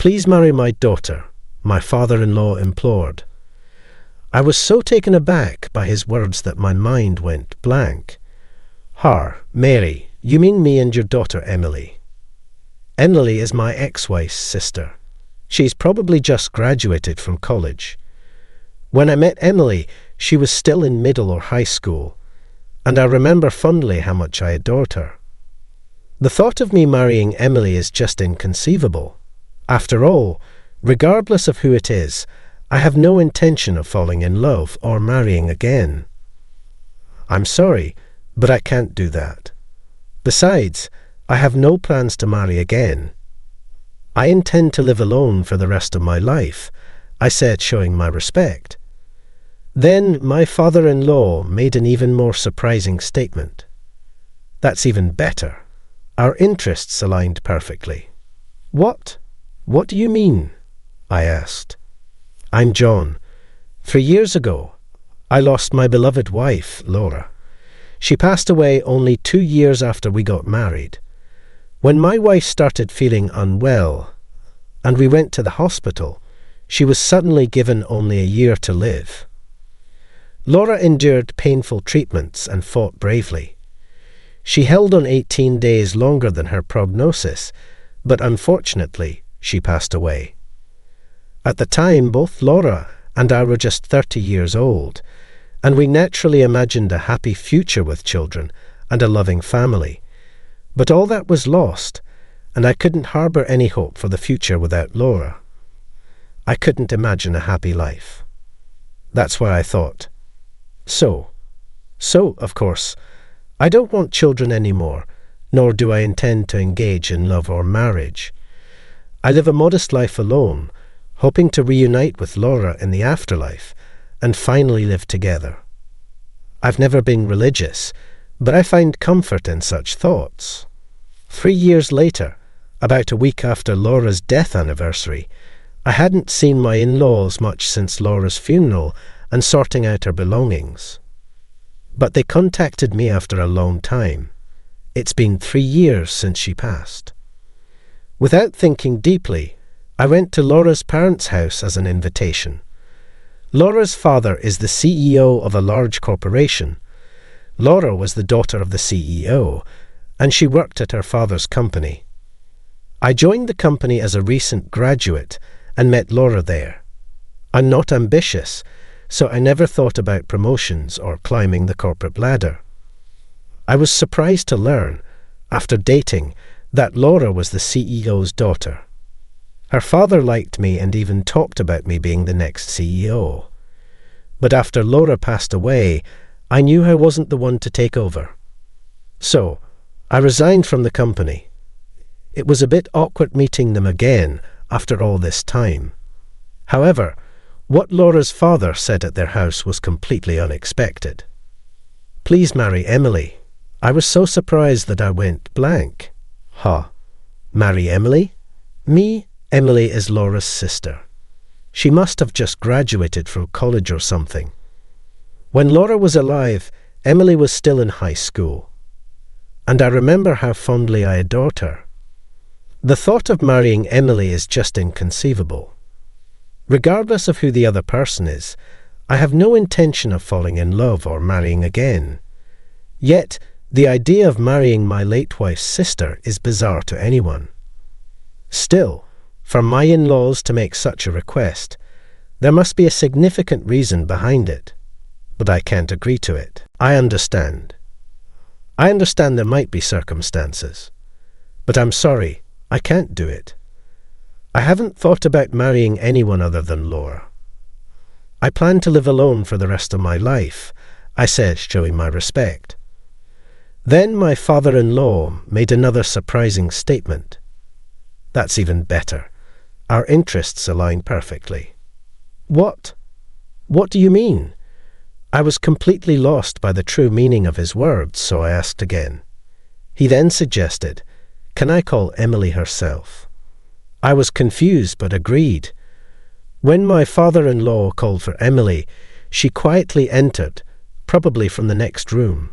"Please marry my daughter," my father-in-law implored. I was so taken aback by his words that my mind went blank. "Her, Mary, you mean me and your daughter Emily?" Emily is my ex-wife's sister. She's probably just graduated from college. When I met Emily, she was still in middle or high school, and I remember fondly how much I adored her. The thought of me marrying Emily is just inconceivable. After all, regardless of who it is, I have no intention of falling in love or marrying again. I'm sorry, but I can't do that. Besides, I have no plans to marry again. I intend to live alone for the rest of my life, I said, showing my respect. Then my father-in-law made an even more surprising statement. "That's even better. Our interests aligned perfectly." "What? What do you mean?" I asked. "I'm John. 3 years ago, I lost my beloved wife, Laura. She passed away only 2 years after we got married. When my wife started feeling unwell, and we went to the hospital, she was suddenly given only a year to live. Laura endured painful treatments and fought bravely. She held on 18 days longer than her prognosis, but unfortunately, she passed away. At the time, both Laura and I were just 30 years old, and we naturally imagined a happy future with children and a loving family. But all that was lost, and I couldn't harbour any hope for the future without Laura. I couldn't imagine a happy life. That's why I thought, So, of course, I don't want children anymore, nor do I intend to engage in love or marriage. I live a modest life alone, hoping to reunite with Laura in the afterlife and finally live together. I've never been religious, but I find comfort in such thoughts. 3 years later, about a week after Laura's death anniversary, I hadn't seen my in-laws much since Laura's funeral and sorting out her belongings. But they contacted me after a long time. It's been 3 years since she passed. Without thinking deeply, I went to Laura's parents' house as an invitation. Laura's father is the CEO of a large corporation. Laura was the daughter of the CEO, and she worked at her father's company. I joined the company as a recent graduate and met Laura there. I'm not ambitious, so I never thought about promotions or climbing the corporate ladder. I was surprised to learn, after dating, that Laura was the CEO's daughter. Her father liked me and even talked about me being the next CEO. But after Laura passed away, I knew I wasn't the one to take over. So, I resigned from the company. It was a bit awkward meeting them again after all this time. However, what Laura's father said at their house was completely unexpected. "Please marry Emily." I was so surprised that I went blank. "Huh? Marry Emily? Me? Emily is Laura's sister. She must have just graduated from college or something. When Laura was alive, Emily was still in high school. And I remember how fondly I adored her. The thought of marrying Emily is just inconceivable. Regardless of who the other person is, I have no intention of falling in love or marrying again. Yet, the idea of marrying my late wife's sister is bizarre to anyone. Still, for my in-laws to make such a request, there must be a significant reason behind it. But I can't agree to it. I understand there might be circumstances. But I'm sorry, I can't do it. I haven't thought about marrying anyone other than Laura. I plan to live alone for the rest of my life, I said, showing my respect. Then my father-in-law made another surprising statement. That's even better. Our interests align perfectly. What? What do you mean? I was completely lost by the true meaning of his words, so I asked again. He then suggested, "Can I call Emily herself?" I was confused but agreed. When my father-in-law called for Emily, she quietly entered, probably from the next room.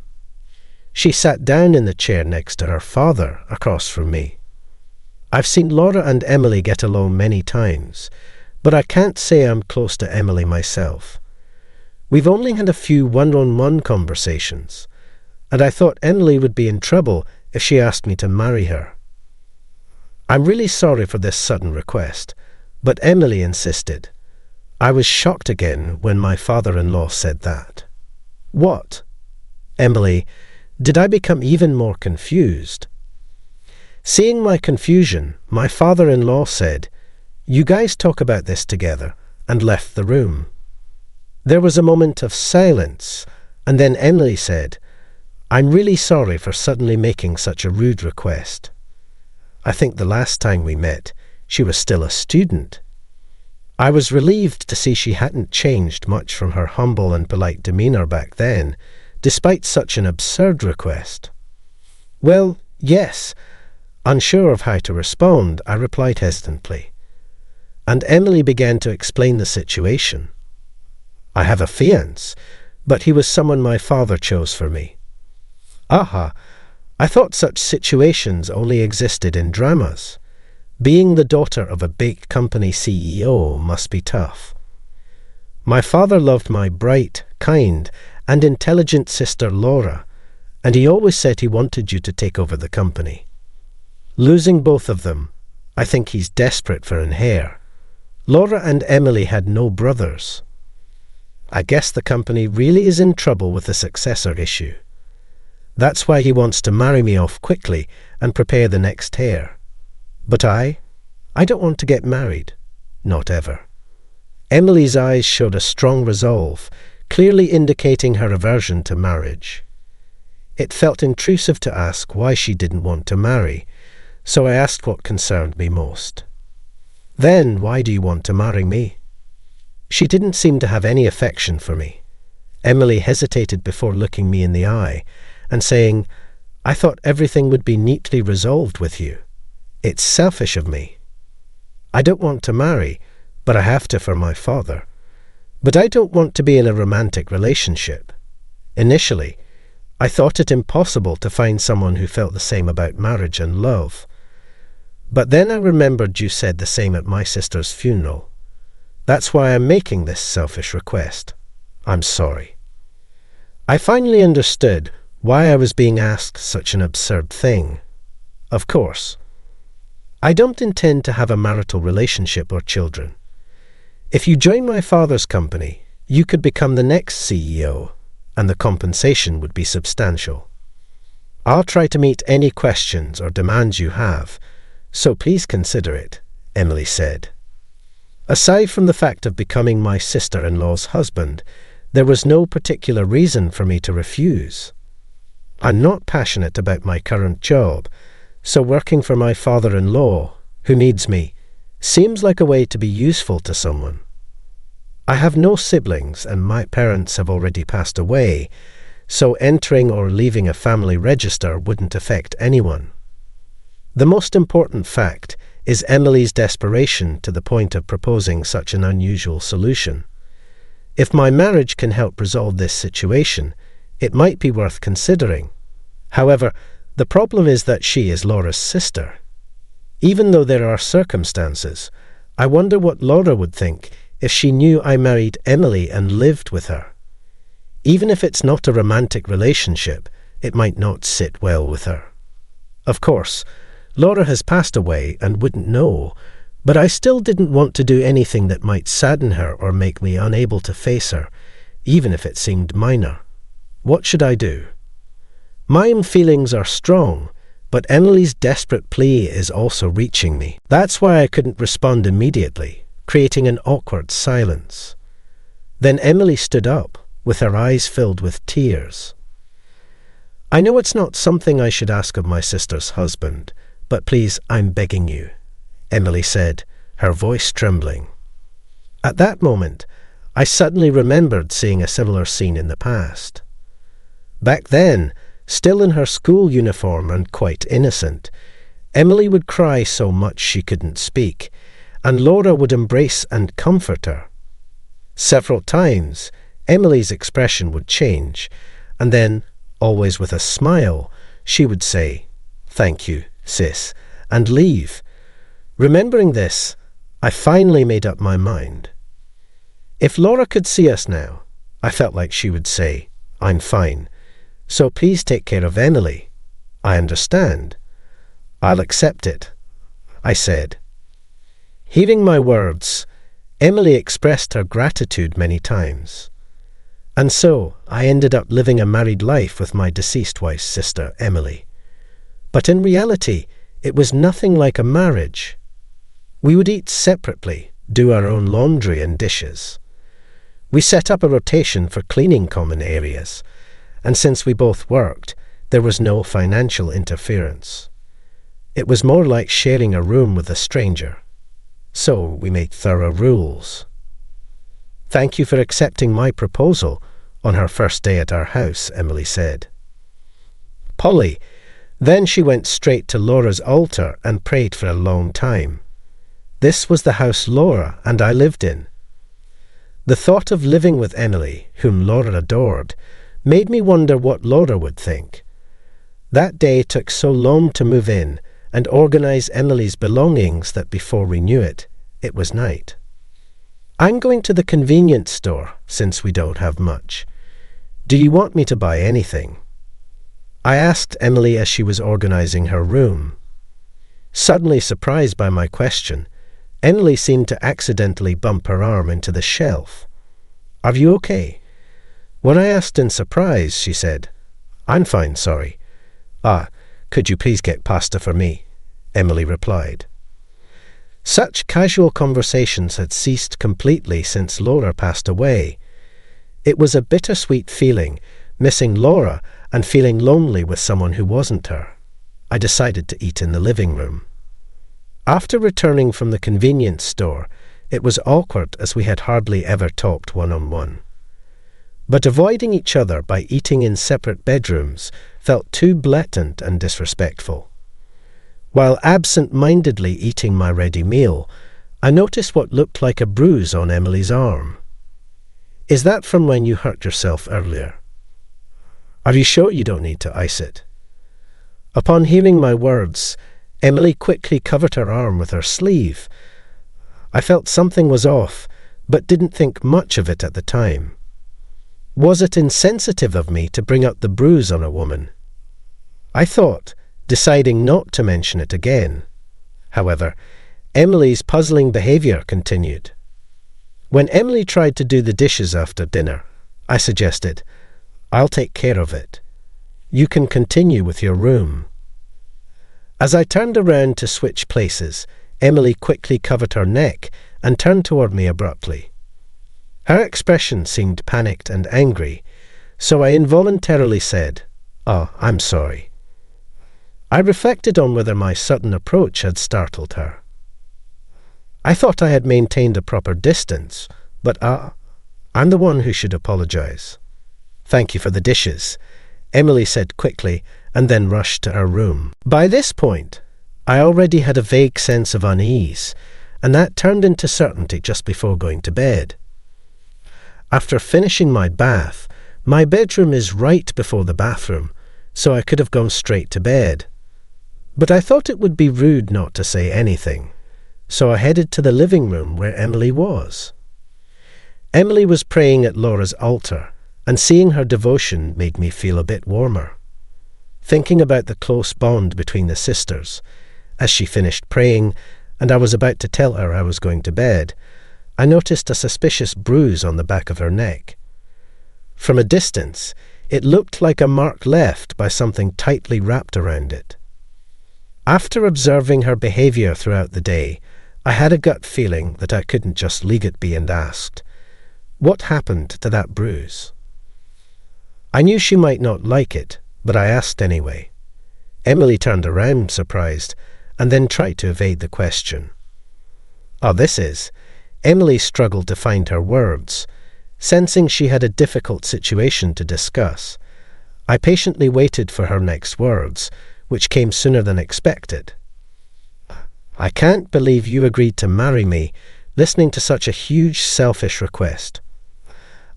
She sat down in the chair next to her father, across from me. I've seen Laura and Emily get along many times, but I can't say I'm close to Emily myself. We've only had a few one-on-one conversations, and I thought Emily would be in trouble if she asked me to marry her. I'm really sorry for this sudden request, but Emily insisted. I was shocked again when my father-in-law said that. What? Emily, did I become even more confused? Seeing my confusion, my father-in-law said, "You guys talk about this together," and left the room. There was a moment of silence, and then Emily said, "I'm really sorry for suddenly making such a rude request. I think the last time we met, she was still a student." I was relieved to see she hadn't changed much from her humble and polite demeanour back then, despite such an absurd request. "Well, yes." Unsure of how to respond, I replied hesitantly. And Emily began to explain the situation. "I have a fiancé, but he was someone my father chose for me." Aha! I thought such situations only existed in dramas. Being the daughter of a big company CEO must be tough. My father loved my bright, kind, and intelligent sister Laura, and he always said he wanted you to take over the company. Losing both of them, I think he's desperate for an heir. Laura and Emily had no brothers. I guess the company really is in trouble with the successor issue. That's why he wants to marry me off quickly and prepare the next heir. But I don't want to get married. Not ever. Emily's eyes showed a strong resolve, clearly indicating her aversion to marriage. It felt intrusive to ask why she didn't want to marry, so I asked what concerned me most. "Then why do you want to marry me?" She didn't seem to have any affection for me. Emily hesitated before looking me in the eye and saying, "I thought everything would be neatly resolved with you. It's selfish of me. I don't want to marry, but I have to for my father. But I don't want to be in a romantic relationship. Initially, I thought it impossible to find someone who felt the same about marriage and love. But then I remembered you said the same at my sister's funeral. That's why I'm making this selfish request. I'm sorry." I finally understood why I was being asked such an absurd thing. Of course, I don't intend to have a marital relationship or children. If you join my father's company, you could become the next CEO, and the compensation would be substantial. I'll try to meet any questions or demands you have, so please consider it, Emily said. Aside from the fact of becoming my sister-in-law's husband, there was no particular reason for me to refuse. I'm not passionate about my current job, so working for my father-in-law, who needs me, seems like a way to be useful to someone. I have no siblings and my parents have already passed away, so entering or leaving a family register wouldn't affect anyone. The most important fact is Emily's desperation to the point of proposing such an unusual solution. If my marriage can help resolve this situation, it might be worth considering. However, the problem is that she is Laura's sister. Even though there are circumstances, I wonder what Laura would think if she knew I married Emily and lived with her. Even if it's not a romantic relationship, it might not sit well with her. Of course, Laura has passed away and wouldn't know, but I still didn't want to do anything that might sadden her or make me unable to face her, even if it seemed minor. What should I do? My own feelings are strong, but Emily's desperate plea is also reaching me. That's why I couldn't respond immediately, creating an awkward silence. Then Emily stood up, with her eyes filled with tears. "I know it's not something I should ask of my sister's husband, but please, I'm begging you," Emily said, her voice trembling. At that moment, I suddenly remembered seeing a similar scene in the past. Back then, still in her school uniform and quite innocent, Emily would cry so much she couldn't speak, and Laura would embrace and comfort her. Several times, Emily's expression would change, and then, always with a smile, she would say, "Thank you, sis," and leave, Remembering this, I finally made up my mind. If Laura could see us now, I felt like she would say, "I'm fine, so please take care of Emily. I understand. I'll accept it," I said. Hearing my words, Emily expressed her gratitude many times. And so I ended up living a married life with my deceased wife's sister, Emily. But in reality, it was nothing like a marriage. We would eat separately, do our own laundry and dishes. We set up a rotation for cleaning common areas, and since we both worked, there was no financial interference. It was more like sharing a room with a stranger. So we made thorough rules. "Thank you for accepting my proposal on her first day at our house," Emily said. Polly, then she went straight to Laura's altar and prayed for a long time. This was the house Laura and I lived in. The thought of living with Emily, whom Laura adored, made me wonder what Laura would think. That day took so long to move in and organize Emily's belongings that before we knew it, it was night. "I'm going to the convenience store, since we don't have much. Do you want me to buy anything?" I asked Emily as she was organizing her room. Suddenly surprised by my question, Emily seemed to accidentally bump her arm into the shelf. "Are you okay?" When I asked in surprise, she said, "I'm fine, sorry." Could you please get pasta for me?" Emily replied. Such casual conversations had ceased completely since Laura passed away. It was a bittersweet feeling, missing Laura and feeling lonely with someone who wasn't her. I decided to eat in the living room. After returning from the convenience store, it was awkward as we had hardly ever talked one-on-one. But avoiding each other by eating in separate bedrooms felt too blatant and disrespectful. While absent-mindedly eating my ready meal, I noticed what looked like a bruise on Emily's arm. "Is that from when you hurt yourself earlier? Are you sure you don't need to ice it?" Upon hearing my words, Emily quickly covered her arm with her sleeve. I felt something was off, but didn't think much of it at the time. Was it insensitive of me to bring up the bruise on a woman? I thought, deciding not to mention it again. However, Emily's puzzling behaviour continued. When Emily tried to do the dishes after dinner, I suggested, "I'll take care of it. You can continue with your room." As I turned around to switch places, Emily quickly covered her neck and turned toward me abruptly. Her expression seemed panicked and angry, so I involuntarily said, "I'm sorry." I reflected on whether my sudden approach had startled her. I thought I had maintained a proper distance, but I'm the one who should apologize. "Thank you for the dishes," Emily said quickly, and then rushed to her room. By this point, I already had a vague sense of unease, and that turned into certainty just before going to bed. After finishing my bath, my bedroom is right before the bathroom, so I could have gone straight to bed. But I thought it would be rude not to say anything, so I headed to the living room where Emily was. Emily was praying at Laura's altar, and seeing her devotion made me feel a bit warmer. Thinking about the close bond between the sisters, as she finished praying, and I was about to tell her I was going to bed, I noticed a suspicious bruise on the back of her neck. From a distance, it looked like a mark left by something tightly wrapped around it. After observing her behaviour throughout the day, I had a gut feeling that I couldn't just leave it be and asked, "What happened to that bruise?" I knew she might not like it, but I asked anyway. Emily turned around, surprised, and then tried to evade the question. Emily struggled to find her words. Sensing she had a difficult situation to discuss, I patiently waited for her next words, which came sooner than expected. "I can't believe you agreed to marry me, listening to such a huge selfish request.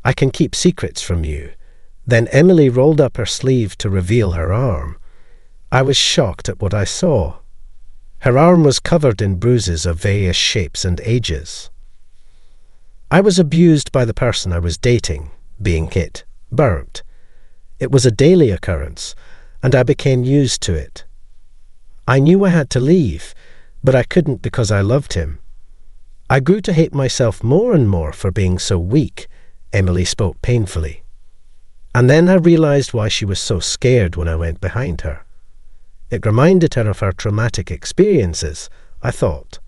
I can keep secrets from you." Then Emily rolled up her sleeve to reveal her arm. I was shocked at what I saw. Her arm was covered in bruises of various shapes and ages. I was abused by the person I was dating, being hit, burnt. It was a daily occurrence, and I became used to it. I knew I had to leave, but I couldn't because I loved him. I grew to hate myself more and more for being so weak, Emily spoke painfully. And then I realized why she was so scared when I went behind her. It reminded her of her traumatic experiences, I thought.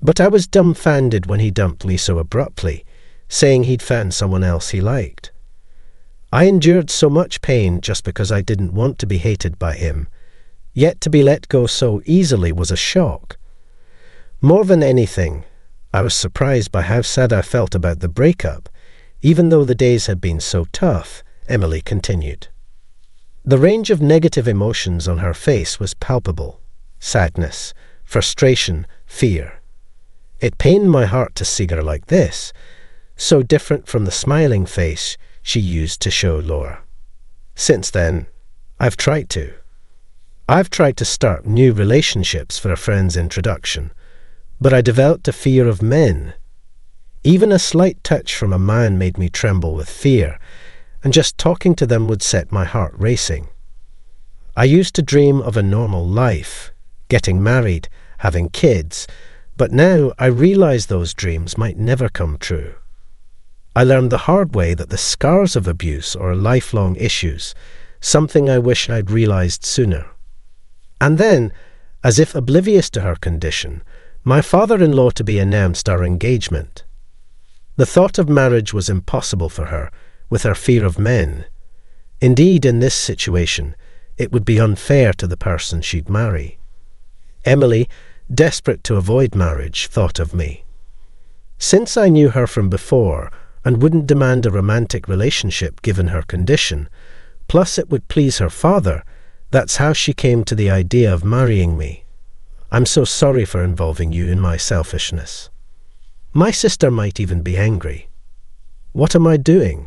But I was dumbfounded when he dumped me so abruptly, saying he'd found someone else he liked. I endured so much pain just because I didn't want to be hated by him, yet to be let go so easily was a shock. More than anything, I was surprised by how sad I felt about the breakup, even though the days had been so tough, Emily continued. The range of negative emotions on her face was palpable: sadness, frustration, fear. It pained my heart to see her like this, so different from the smiling face she used to show Laura. Since then, I've tried to start new relationships for a friend's introduction, but I developed a fear of men. Even a slight touch from a man made me tremble with fear, and just talking to them would set my heart racing. I used to dream of a normal life, getting married, having kids, but now I realize those dreams might never come true. I learned the hard way that the scars of abuse are lifelong issues, something I wish I'd realized sooner. And then, as if oblivious to her condition, my father-in-law-to-be announced our engagement. The thought of marriage was impossible for her, with her fear of men. Indeed, in this situation, it would be unfair to the person she'd marry. Emily, desperate to avoid marriage, thought of me. Since I knew her from before and wouldn't demand a romantic relationship given her condition, plus it would please her father, that's how she came to the idea of marrying me. I'm so sorry for involving you in my selfishness. My sister might even be angry. What am I doing?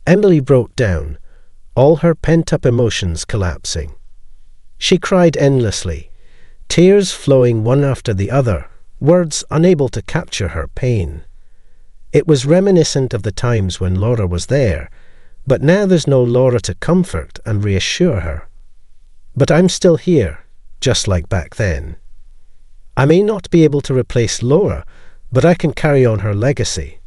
Emily broke down, all her pent-up emotions collapsing. She cried endlessly, tears flowing one after the other, words unable to capture her pain. It was reminiscent of the times when Laura was there, but now there's no Laura to comfort and reassure her. But I'm still here, just like back then. I may not be able to replace Laura, but I can carry on her legacy.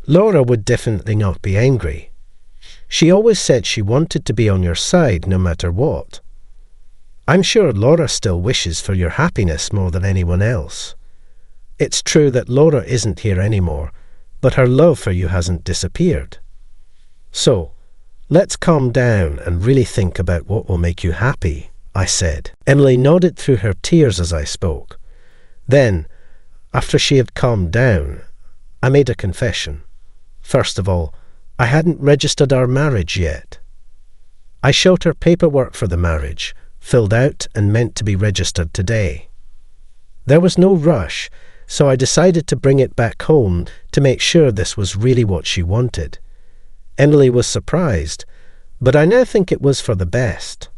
Laura would definitely not be angry. She always said she wanted to be on your side no matter what. I'm sure Laura still wishes for your happiness more than anyone else. It's true that Laura isn't here anymore, but her love for you hasn't disappeared. So, let's calm down and really think about what will make you happy, I said. Emily nodded through her tears as I spoke. Then, after she had calmed down, I made a confession. First of all, I hadn't registered our marriage yet. I showed her paperwork for the marriage, filled out and meant to be registered today. There was no rush, so I decided to bring it back home to make sure this was really what she wanted. Emily was surprised, but I now think it was for the best.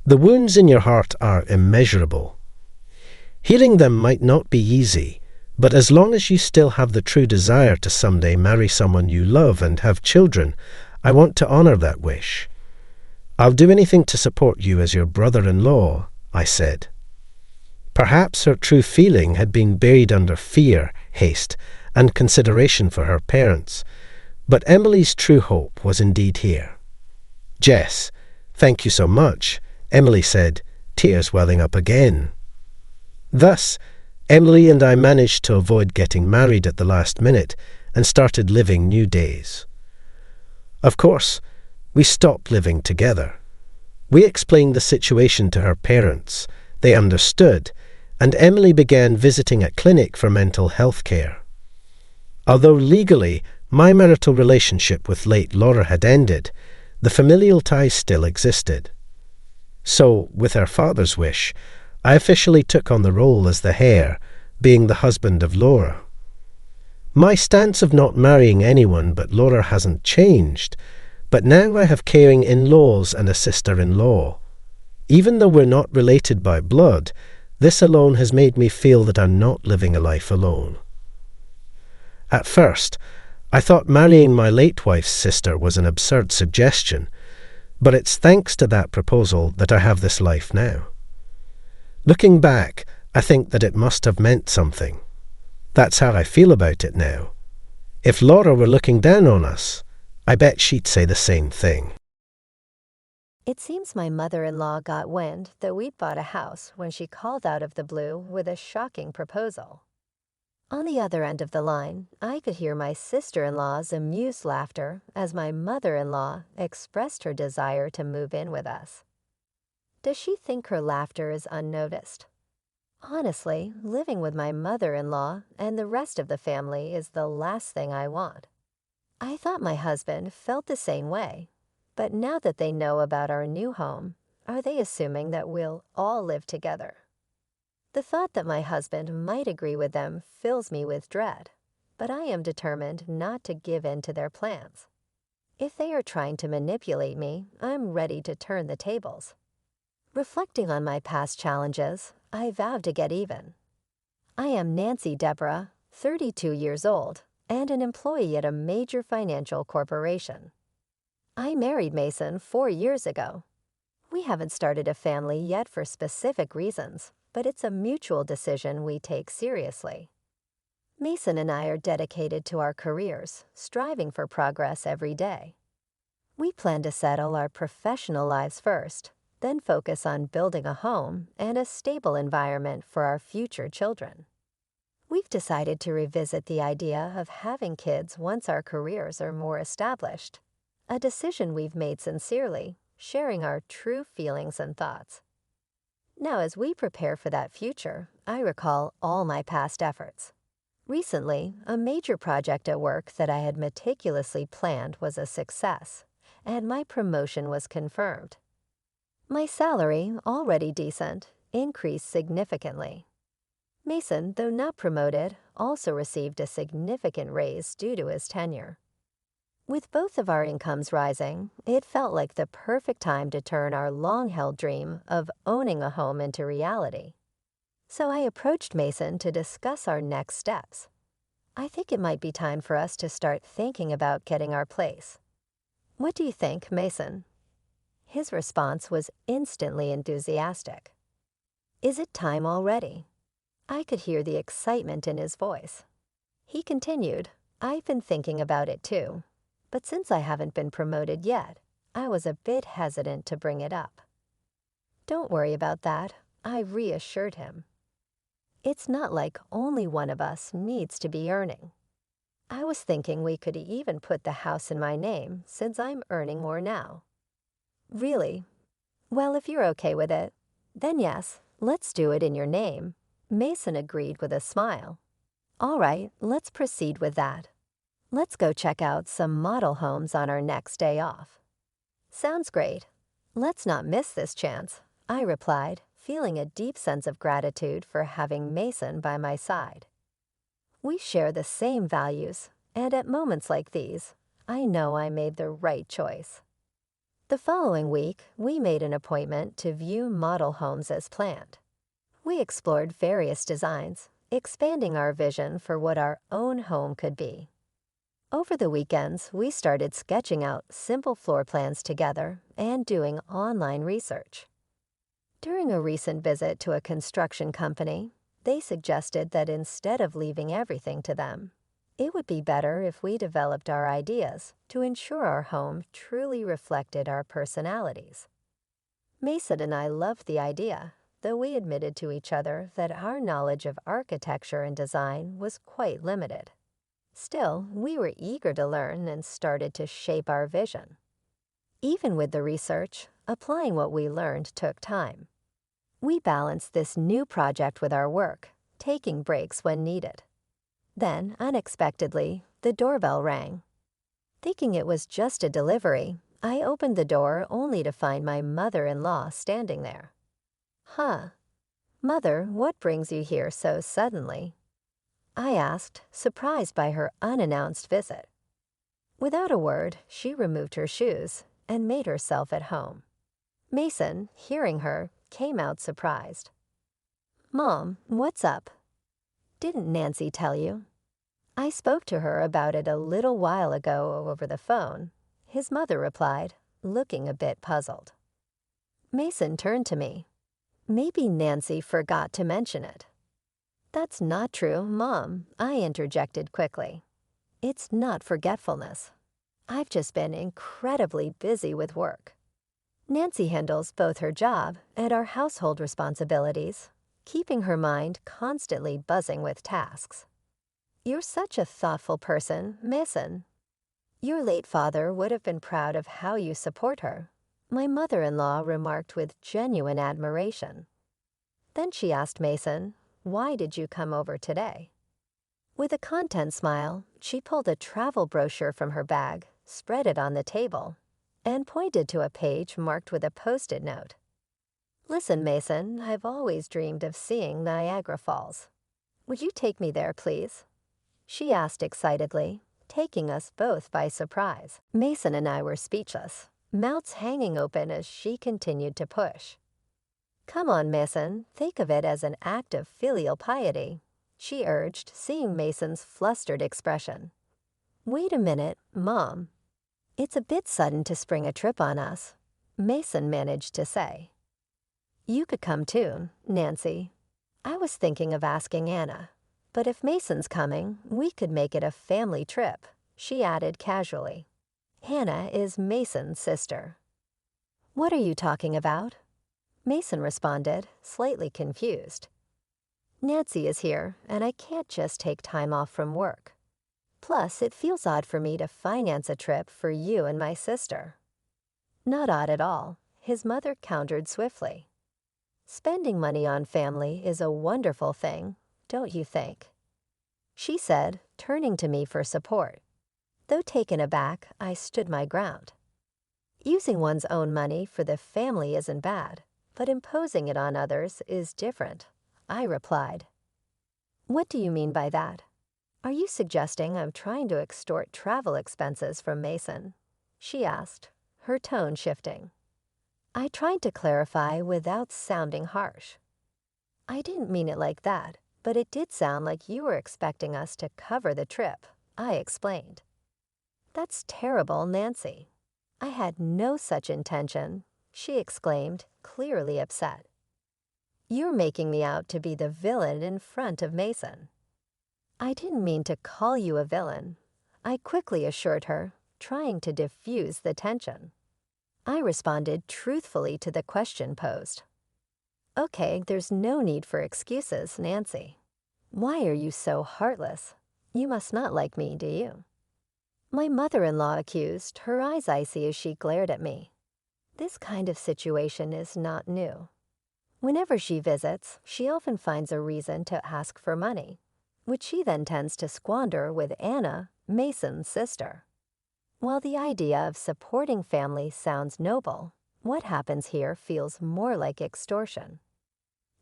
The wounds in your heart are immeasurable. Healing them might not be easy, but as long as you still have the true desire to someday marry someone you love and have children, I want to honor that wish. I'll do anything to support you as your brother-in-law, I said. Perhaps her true feeling had been buried under fear, haste, and consideration for her parents, but Emily's true hope was indeed here. Jess, thank you so much, Emily said, tears welling up again. Thus, Emily and I managed to avoid getting married at the last minute and started living new days. Of course, we stopped living together. We explained the situation to her parents. They understood, and Emily began visiting a clinic for mental health care. Although legally my marital relationship with late Laura had ended, the familial ties still existed. So, with her father's wish, I officially took on the role as the heir, being the husband of Laura. My stance of not marrying anyone but Laura hasn't changed, but now I have caring in-laws and a sister-in-law. Even though we're not related by blood, this alone has made me feel that I'm not living a life alone. At first, I thought marrying my late wife's sister was an absurd suggestion, but it's thanks to that proposal that I have this life now. Looking back, I think that it must have meant something. That's how I feel about it now. If Laura were looking down on us, I bet she'd say the same thing. It seems my mother-in-law got wind that we'd bought a house when she called out of the blue with a shocking proposal. On the other end of the line, I could hear my sister-in-law's amused laughter as my mother-in-law expressed her desire to move in with us. Does she think her laughter is unnoticed? Honestly, living with my mother-in-law and the rest of the family is the last thing I want. I thought my husband felt the same way, but now that they know about our new home, are they assuming that we'll all live together? The thought that my husband might agree with them fills me with dread, but I am determined not to give in to their plans. If they are trying to manipulate me, I'm ready to turn the tables. Reflecting on my past challenges, I vowed to get even. I am Nancy Deborah, 32 years old, and an employee at a major financial corporation. I married Mason 4 years ago. We haven't started a family yet for specific reasons, but it's a mutual decision we take seriously. Mason and I are dedicated to our careers, striving for progress every day. We plan to settle our professional lives first, then focus on building a home and a stable environment for our future children. We've decided to revisit the idea of having kids once our careers are more established, a decision we've made sincerely, sharing our true feelings and thoughts. Now, as we prepare for that future, I recall all my past efforts. Recently, a major project at work that I had meticulously planned was a success, and my promotion was confirmed. My salary, already decent, increased significantly. Mason, though not promoted, also received a significant raise due to his tenure. With both of our incomes rising, it felt like the perfect time to turn our long-held dream of owning a home into reality. So I approached Mason to discuss our next steps. I think it might be time for us to start thinking about getting our place. What do you think, Mason? His response was instantly enthusiastic. Is it time already? I could hear the excitement in his voice. He continued, I've been thinking about it too. But since I haven't been promoted yet, I was a bit hesitant to bring it up. Don't worry about that, I reassured him. It's not like only one of us needs to be earning. I was thinking we could even put the house in my name since I'm earning more now. Really? Well, if you're okay with it, then yes, let's do it in your name. Mason agreed with a smile. All right, let's proceed with that. Let's go check out some model homes on our next day off. Sounds great. Let's not miss this chance, I replied, feeling a deep sense of gratitude for having Mason by my side. We share the same values, and at moments like these, I know I made the right choice. The following week, we made an appointment to view model homes as planned. We explored various designs, expanding our vision for what our own home could be. Over the weekends, we started sketching out simple floor plans together and doing online research. During a recent visit to a construction company, they suggested that instead of leaving everything to them, it would be better if we developed our ideas to ensure our home truly reflected our personalities. Mason and I loved the idea, though we admitted to each other that our knowledge of architecture and design was quite limited. Still, we were eager to learn and started to shape our vision. Even with the research, applying what we learned took time. We balanced this new project with our work, taking breaks when needed. Then, unexpectedly, the doorbell rang. Thinking it was just a delivery, I opened the door only to find my mother-in-law standing there. Huh. Mother, what brings you here so suddenly? I asked, surprised by her unannounced visit. Without a word, she removed her shoes and made herself at home. Mason, hearing her, came out surprised. "Mom, what's up? Didn't Nancy tell you?" "I spoke to her about it a little while ago over the phone," his mother replied, looking a bit puzzled. Mason turned to me. "Maybe Nancy forgot to mention it." "That's not true, Mom," I interjected quickly. "It's not forgetfulness. I've just been incredibly busy with work. Nancy handles both her job and our household responsibilities, keeping her mind constantly buzzing with tasks." "You're such a thoughtful person, Mason. Your late father would have been proud of how you support her," my mother-in-law remarked with genuine admiration. Then she asked Mason, "Why did you come over today?" With a content smile, she pulled a travel brochure from her bag, spread it on the table, and pointed to a page marked with a post-it note. "Listen, Mason, I've always dreamed of seeing Niagara Falls. Would you take me there, please?" she asked excitedly, taking us both by surprise. Mason and I were speechless, mouths hanging open as she continued to push. "Come on, Mason, think of it as an act of filial piety," she urged, seeing Mason's flustered expression. "Wait a minute, Mom. It's a bit sudden to spring a trip on us," Mason managed to say. "You could come too, Nancy. I was thinking of asking Anna. But if Mason's coming, we could make it a family trip," she added casually. "Hannah is Mason's sister." "What are you talking about?" Mason responded, slightly confused. "Nancy is here, and I can't just take time off from work. Plus, it feels odd for me to finance a trip for you and my sister." "Not odd at all," his mother countered swiftly. "Spending money on family is a wonderful thing, don't you think?" she said, turning to me for support. Though taken aback, I stood my ground. Using one's own money for the family isn't bad, but imposing it on others is different, I replied. "What do you mean by that? Are you suggesting I'm trying to extort travel expenses from Mason?" she asked, her tone shifting. I tried to clarify without sounding harsh. "I didn't mean it like that, but it did sound like you were expecting us to cover the trip," I explained. "That's terrible, Nancy. I had no such intention," she exclaimed, clearly upset. "You're making me out to be the villain in front of Mason." "I didn't mean to call you a villain," I quickly assured her, trying to diffuse the tension. I responded truthfully to the question posed. "Okay, there's no need for excuses, Nancy. Why are you so heartless? You must not like me, do you?" My mother-in-law accused, her eyes icy as she glared at me. This kind of situation is not new. Whenever she visits, she often finds a reason to ask for money, which she then tends to squander with Anna, Mason's sister. While the idea of supporting family sounds noble, what happens here feels more like extortion.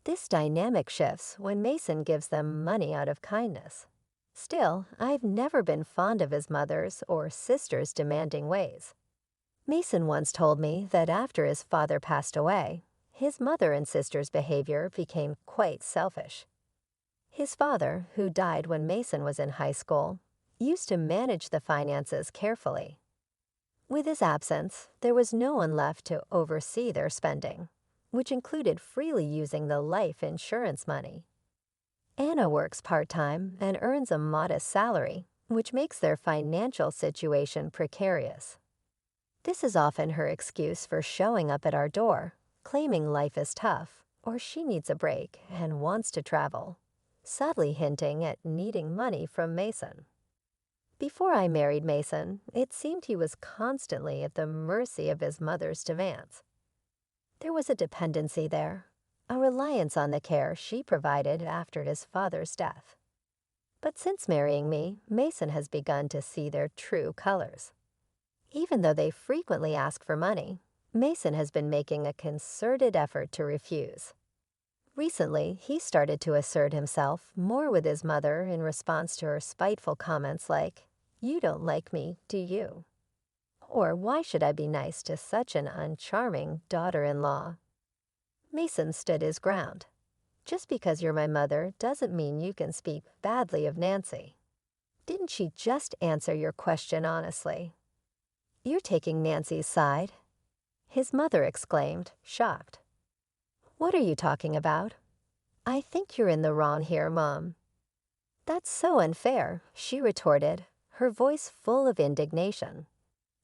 This dynamic shifts when Mason gives them money out of kindness. Still, I've never been fond of his mother's or sister's demanding ways. Mason once told me that after his father passed away, his mother and sister's behavior became quite selfish. His father, who died when Mason was in high school, used to manage the finances carefully. With his absence, there was no one left to oversee their spending, which included freely using the life insurance money. Anna works part-time and earns a modest salary, which makes their financial situation precarious. This is often her excuse for showing up at our door, claiming life is tough, or she needs a break and wants to travel, subtly hinting at needing money from Mason. Before I married Mason, it seemed he was constantly at the mercy of his mother's demands. There was a dependency there, a reliance on the care she provided after his father's death. But since marrying me, Mason has begun to see their true colors. Even though they frequently ask for money, Mason has been making a concerted effort to refuse. Recently, he started to assert himself more with his mother in response to her spiteful comments like, "You don't like me, do you?" Or why should I be nice to such an uncharming daughter-in-law? Mason stood his ground. Just because you're my mother doesn't mean you can speak badly of Nancy. Didn't she just answer your question honestly? You're taking Nancy's side? His mother exclaimed, shocked. What are you talking about? I think you're in the wrong here, Mom. That's so unfair, she retorted, her voice full of indignation.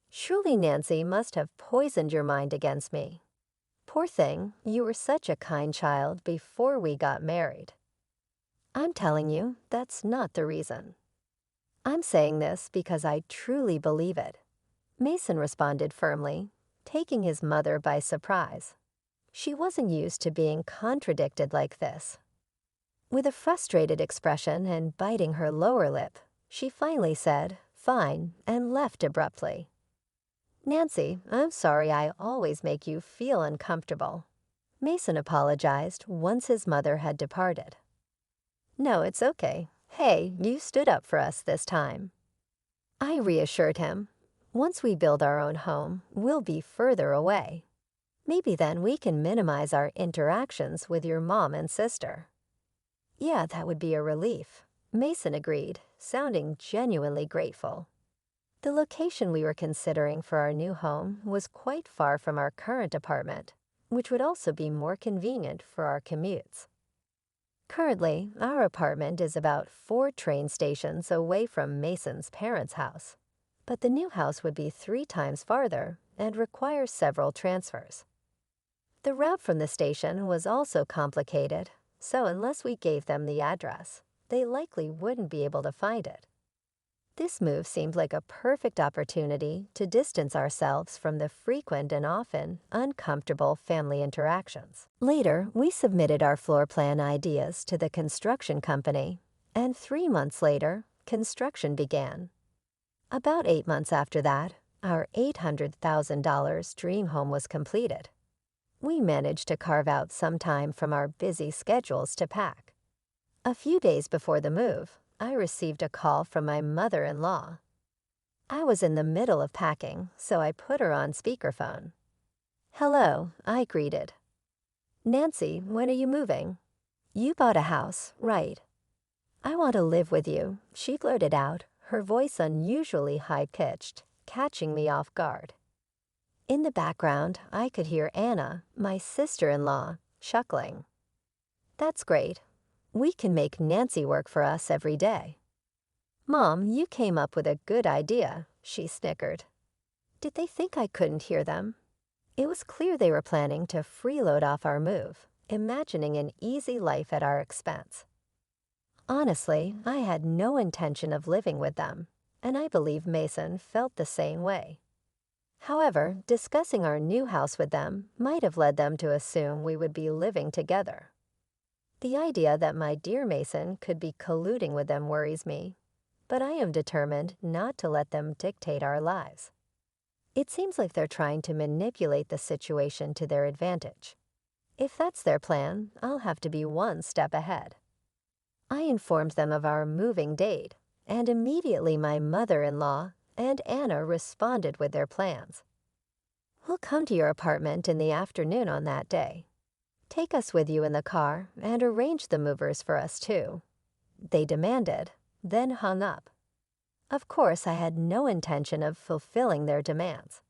Surely Nancy must have poisoned your mind against me. Poor thing, you were such a kind child before we got married. I'm telling you, that's not the reason. I'm saying this because I truly believe it. Mason responded firmly, taking his mother by surprise. She wasn't used to being contradicted like this. With a frustrated expression and biting her lower lip, she finally said, "Fine," and left abruptly. Nancy, I'm sorry I always make you feel uncomfortable. Mason apologized once his mother had departed. No, it's okay. Hey, you stood up for us this time. I reassured him. Once we build our own home, we'll be further away. Maybe then we can minimize our interactions with your mom and sister. Yeah, that would be a relief, Mason agreed, sounding genuinely grateful. The location we were considering for our new home was quite far from our current apartment, which would also be more convenient for our commutes. Currently, our apartment is about 4 train stations away from Mason's parents' house, but the new house would be 3 times farther and require several transfers. The route from the station was also complicated, so unless we gave them the address, they likely wouldn't be able to find it. This move seemed like a perfect opportunity to distance ourselves from the frequent and often uncomfortable family interactions. Later, we submitted our floor plan ideas to the construction company, and 3 months later, construction began. About 8 months after that, our $800,000 dream home was completed. We managed to carve out some time from our busy schedules to pack. A few days before the move, I received a call from my mother-in-law. I was in the middle of packing, so I put her on speakerphone. Hello, I greeted. Nancy, when are you moving? You bought a house, right? I want to live with you, she blurted out, her voice unusually high-pitched, catching me off guard. In the background, I could hear Anna, my sister-in-law, chuckling. That's great. We can make Nancy work for us every day. Mom, you came up with a good idea, she snickered. Did they think I couldn't hear them? It was clear they were planning to freeload off our move, imagining an easy life at our expense. Honestly, I had no intention of living with them, and I believe Mason felt the same way. However, discussing our new house with them might have led them to assume we would be living together. The idea that my dear Mason could be colluding with them worries me, but I am determined not to let them dictate our lives. It seems like they're trying to manipulate the situation to their advantage. If that's their plan, I'll have to be one step ahead. I informed them of our moving date, and immediately my mother-in-law and Anna responded with their plans. We'll come to your apartment in the afternoon on that day. Take us with you in the car and arrange the movers for us too, they demanded, then hung up. Of course, I had no intention of fulfilling their demands.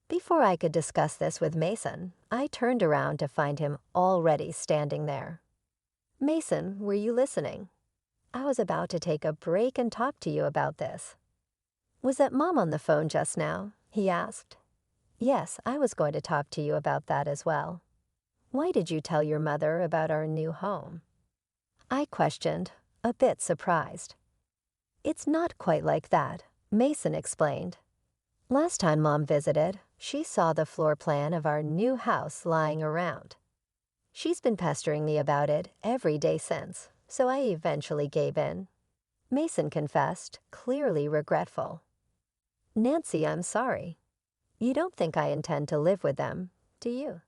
Before I could discuss this with Mason, I turned around to find him already standing there. Mason, were you listening? I was about to take a break and talk to you about this. Was that Mom on the phone just now? He asked. Yes, I was going to talk to you about that as well. Why did you tell your mother about our new home? I questioned, a bit surprised. It's not quite like that, Mason explained. Last time Mom visited, she saw the floor plan of our new house lying around. She's been pestering me about it every day since, so I eventually gave in. Mason confessed, clearly regretful. Nancy, I'm sorry. You don't think I intend to live with them, do you?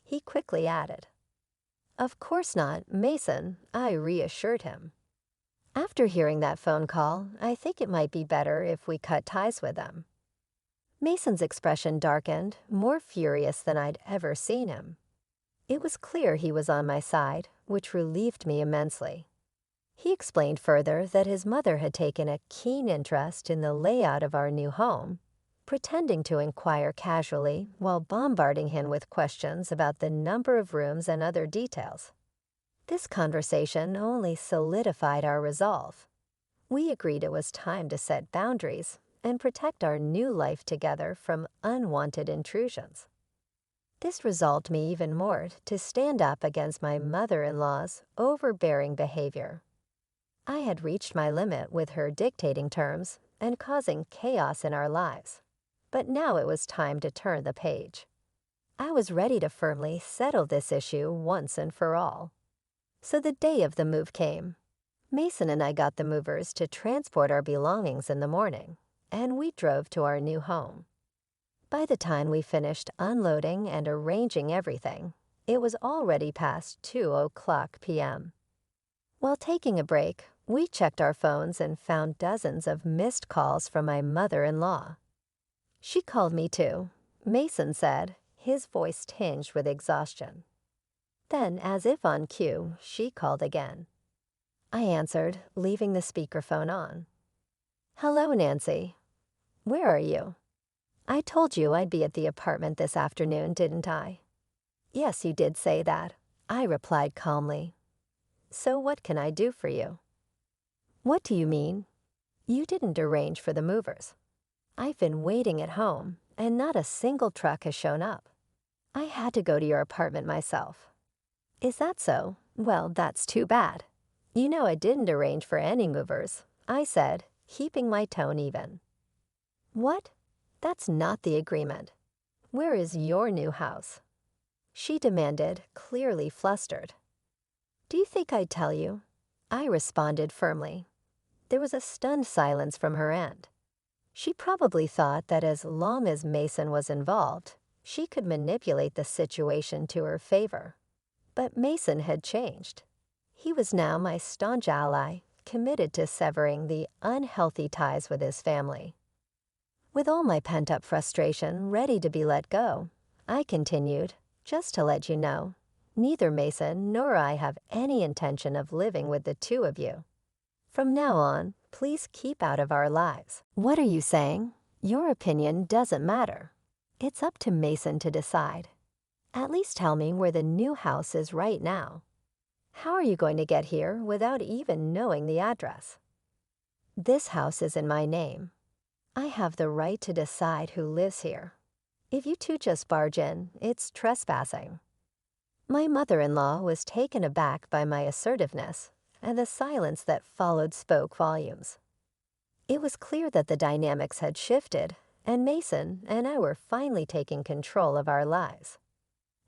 He quickly added. Of course not, Mason, I reassured him. After hearing that phone call, I think it might be better if we cut ties with them. Mason's expression darkened, more furious than I'd ever seen him. It was clear he was on my side, which relieved me immensely. He explained further that his mother had taken a keen interest in the layout of our new home, pretending to inquire casually while bombarding him with questions about the number of rooms and other details. This conversation only solidified our resolve. We agreed it was time to set boundaries and protect our new life together from unwanted intrusions. This resolved me even more to stand up against my mother-in-law's overbearing behavior. I had reached my limit with her dictating terms and causing chaos in our lives, but now it was time to turn the page. I was ready to firmly settle this issue once and for all. So the day of the move came. Mason and I got the movers to transport our belongings in the morning, and we drove to our new home. By the time we finished unloading and arranging everything, it was already past 2:00 p.m. While taking a break, we checked our phones and found dozens of missed calls from my mother-in-law. She called me too, Mason said, his voice tinged with exhaustion. Then, as if on cue, she called again. I answered, leaving the speakerphone on. "Hello, Nancy. Where are you? I told you I'd be at the apartment this afternoon, didn't I?" "Yes, you did say that," I replied calmly. "So what can I do for you?" "What do you mean? You didn't arrange for the movers. I've been waiting at home, and not a single truck has shown up. I had to go to your apartment myself." "Is that so? Well, that's too bad. You know I didn't arrange for any movers," I said, keeping my tone even. "What? That's not the agreement. Where is your new house?" she demanded, clearly flustered. "Do you think I'd tell you?" I responded firmly. There was a stunned silence from her end. She probably thought that as long as Mason was involved, she could manipulate the situation to her favor. But Mason had changed. He was now my staunch ally, committed to severing the unhealthy ties with his family. With all my pent-up frustration ready to be let go, I continued, "Just to let you know, neither Mason nor I have any intention of living with the two of you. From now on, please keep out of our lives." "What are you saying? Your opinion doesn't matter. It's up to Mason to decide. At least tell me where the new house is right now. How are you going to get here without even knowing the address?" "This house is in my name. I have the right to decide who lives here. If you two just barge in, it's trespassing." My mother-in-law was taken aback by my assertiveness, and the silence that followed spoke volumes. It was clear that the dynamics had shifted, and Mason and I were finally taking control of our lives.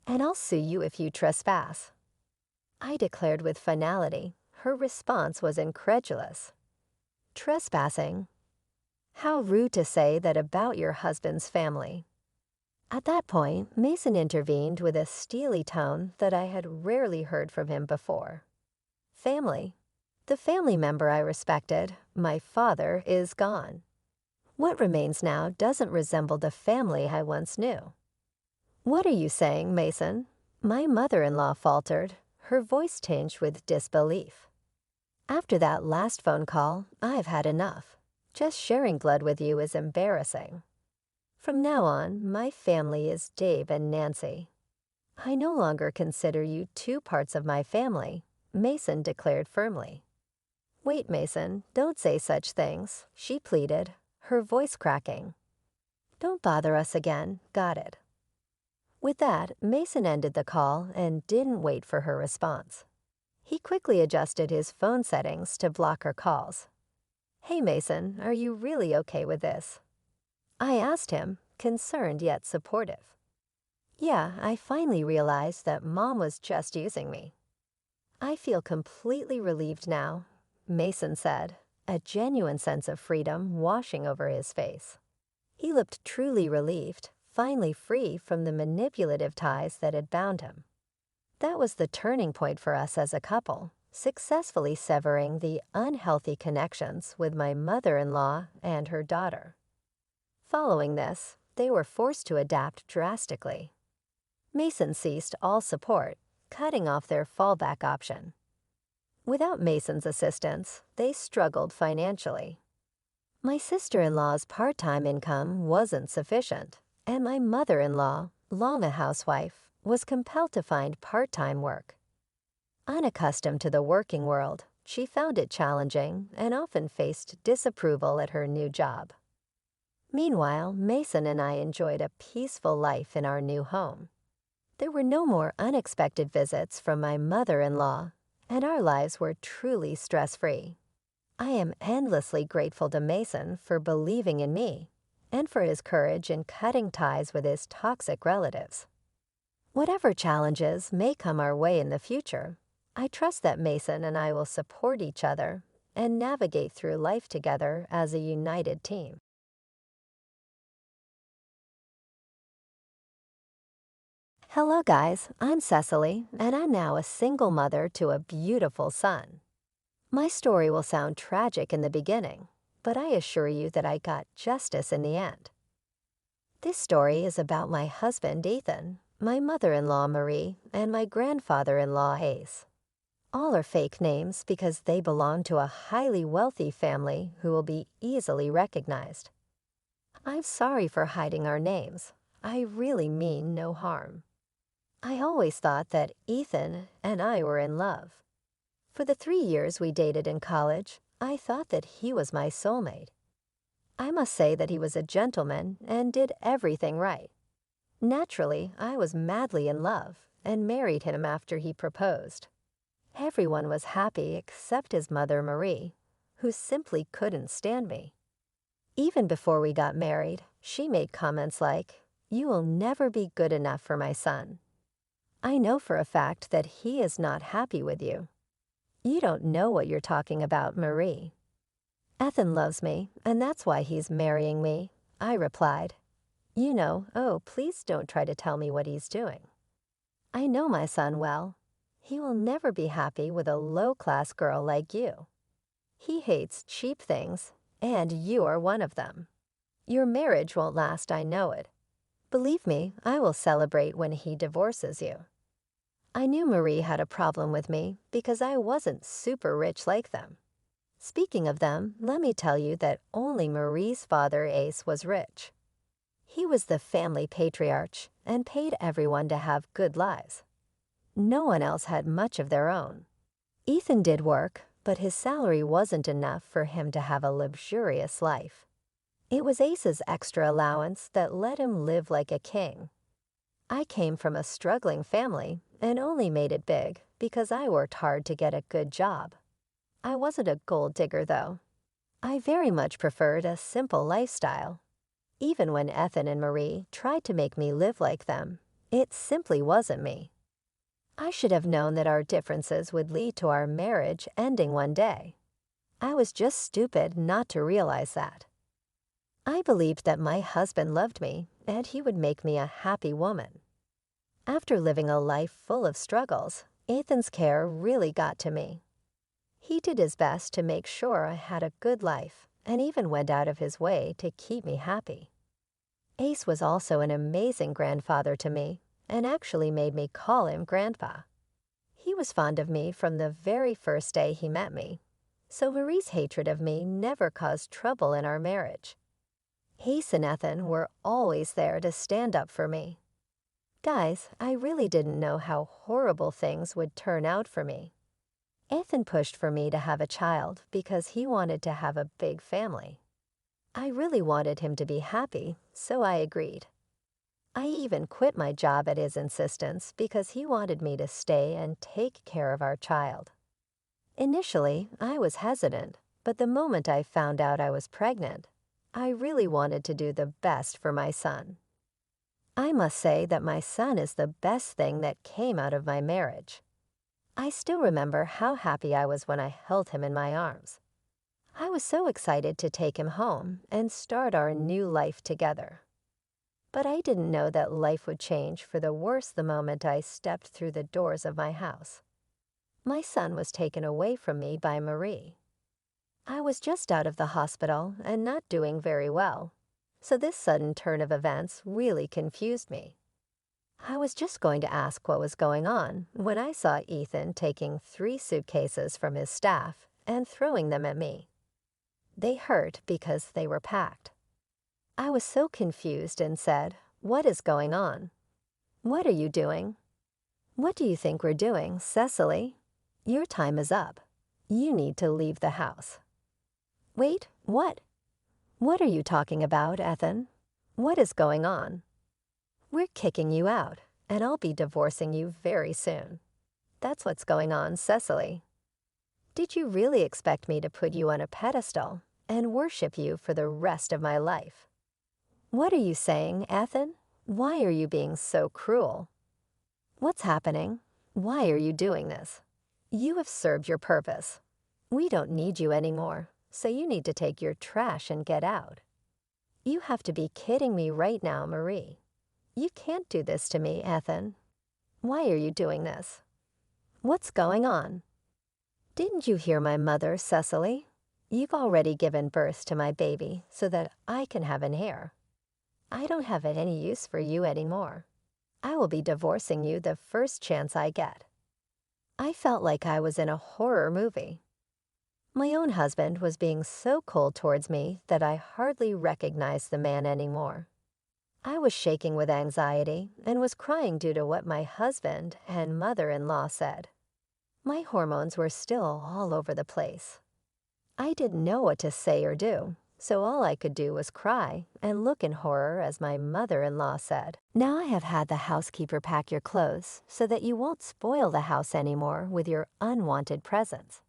"And I'll sue you if you trespass," I declared with finality. Her response was incredulous. "Trespassing? How rude to say that about your husband's family." At that point, Mason intervened with a steely tone that I had rarely heard from him before. "Family? The family member I respected, my father, is gone. What remains now doesn't resemble the family I once knew." "What are you saying, Mason?" My mother-in-law faltered, her voice tinged with disbelief. "After that last phone call, I've had enough. Just sharing blood with you is embarrassing. From now on, my family is Dave and Nancy. I no longer consider you two parts of my family," Mason declared firmly. "Wait, Mason, don't say such things," she pleaded, her voice cracking. "Don't bother us again, got it?" With that, Mason ended the call and didn't wait for her response. He quickly adjusted his phone settings to block her calls. "Hey, Mason, are you really okay with this?" I asked him, concerned yet supportive. "Yeah, I finally realized that Mom was just using me." "I feel completely relieved now," Mason said, a genuine sense of freedom washing over his face. He looked truly relieved, finally free from the manipulative ties that had bound him. That was the turning point for us as a couple, successfully severing the unhealthy connections with my mother-in-law and her daughter. Following this, they were forced to adapt drastically. Mason ceased all support, cutting off their fallback option. Without Mason's assistance, they struggled financially. My sister-in-law's part-time income wasn't sufficient, and my mother-in-law, long a housewife, was compelled to find part-time work. Unaccustomed to the working world, she found it challenging and often faced disapproval at her new job. Meanwhile, Mason and I enjoyed a peaceful life in our new home. There were no more unexpected visits from my mother-in-law, and our lives were truly stress-free. I am endlessly grateful to Mason for believing in me and for his courage in cutting ties with his toxic relatives. Whatever challenges may come our way in the future, I trust that Mason and I will support each other and navigate through life together as a united team. Hello guys, I'm Cecily, and I'm now a single mother to a beautiful son. My story will sound tragic in the beginning, but I assure you that I got justice in the end. This story is about my husband Ethan, my mother-in-law Marie, and my grandfather-in-law Ace. All are fake names because they belong to a highly wealthy family who will be easily recognized. I'm sorry for hiding our names. I really mean no harm. I always thought that Ethan and I were in love. For the 3 years we dated in college, I thought that he was my soulmate. I must say that he was a gentleman and did everything right. Naturally, I was madly in love and married him after he proposed. Everyone was happy except his mother Marie, who simply couldn't stand me. Even before we got married, she made comments like, "You will never be good enough for my son. I know for a fact that he is not happy with you. You don't know what you're talking about, Marie." "Ethan loves me, and that's why he's marrying me," I replied. Oh, please don't try to tell me what he's doing. I know my son well. He will never be happy with a low-class girl like you. He hates cheap things, and you are one of them. Your marriage won't last, I know it. Believe me, I will celebrate when he divorces you. I knew Marie had a problem with me because I wasn't super rich like them. Speaking of them, let me tell you that only Marie's father, Ace, was rich. He was the family patriarch and paid everyone to have good lives. No one else had much of their own. Ethan did work, but his salary wasn't enough for him to have a luxurious life. It was Ace's extra allowance that let him live like a king. I came from a struggling family and only made it big because I worked hard to get a good job. I wasn't a gold digger, though. I very much preferred a simple lifestyle. Even when Ethan and Marie tried to make me live like them, it simply wasn't me. I should have known that our differences would lead to our marriage ending one day. I was just stupid not to realize that. I believed that my husband loved me and he would make me a happy woman. After living a life full of struggles, Ethan's care really got to me. He did his best to make sure I had a good life and even went out of his way to keep me happy. Ace was also an amazing grandfather to me and actually made me call him Grandpa. He was fond of me from the very first day he met me, so Marie's hatred of me never caused trouble in our marriage. Ace and Ethan were always there to stand up for me. Guys, I really didn't know how horrible things would turn out for me. Ethan pushed for me to have a child because he wanted to have a big family. I really wanted him to be happy, so I agreed. I even quit my job at his insistence because he wanted me to stay and take care of our child. Initially, I was hesitant, but the moment I found out I was pregnant, I really wanted to do the best for my son. I must say that my son is the best thing that came out of my marriage. I still remember how happy I was when I held him in my arms. I was so excited to take him home and start our new life together. But I didn't know that life would change for the worse the moment I stepped through the doors of my house. My son was taken away from me by Marie. I was just out of the hospital and not doing very well, so this sudden turn of events really confused me. I was just going to ask what was going on when I saw Ethan taking 3 suitcases from his staff and throwing them at me. They hurt because they were packed. I was so confused and said, "What is going on? What are you doing? What do you think we're doing, Cecily? Your time is up. You need to leave the house." "Wait, what? What are you talking about, Ethan? What is going on?" "We're kicking you out, and I'll be divorcing you very soon. That's what's going on, Cecily. Did you really expect me to put you on a pedestal and worship you for the rest of my life? What are you saying, Ethan? Why are you being so cruel? What's happening? Why are you doing this? You have served your purpose. We don't need you anymore, so you need to take your trash and get out. You have to be kidding me right now, Marie. You can't do this to me, Ethan. Why are you doing this? What's going on? Didn't you hear my mother, Cecily? You've already given birth to my baby so that I can have an heir. I don't have any use for you anymore. I will be divorcing you the first chance I get." I felt like I was in a horror movie. My own husband was being so cold towards me that I hardly recognized the man anymore. I was shaking with anxiety and was crying due to what my husband and mother-in-law said. My hormones were still all over the place. I didn't know what to say or do, so all I could do was cry and look in horror as my mother-in-law said, "Now I have had the housekeeper pack your clothes so that you won't spoil the house anymore with your unwanted presents.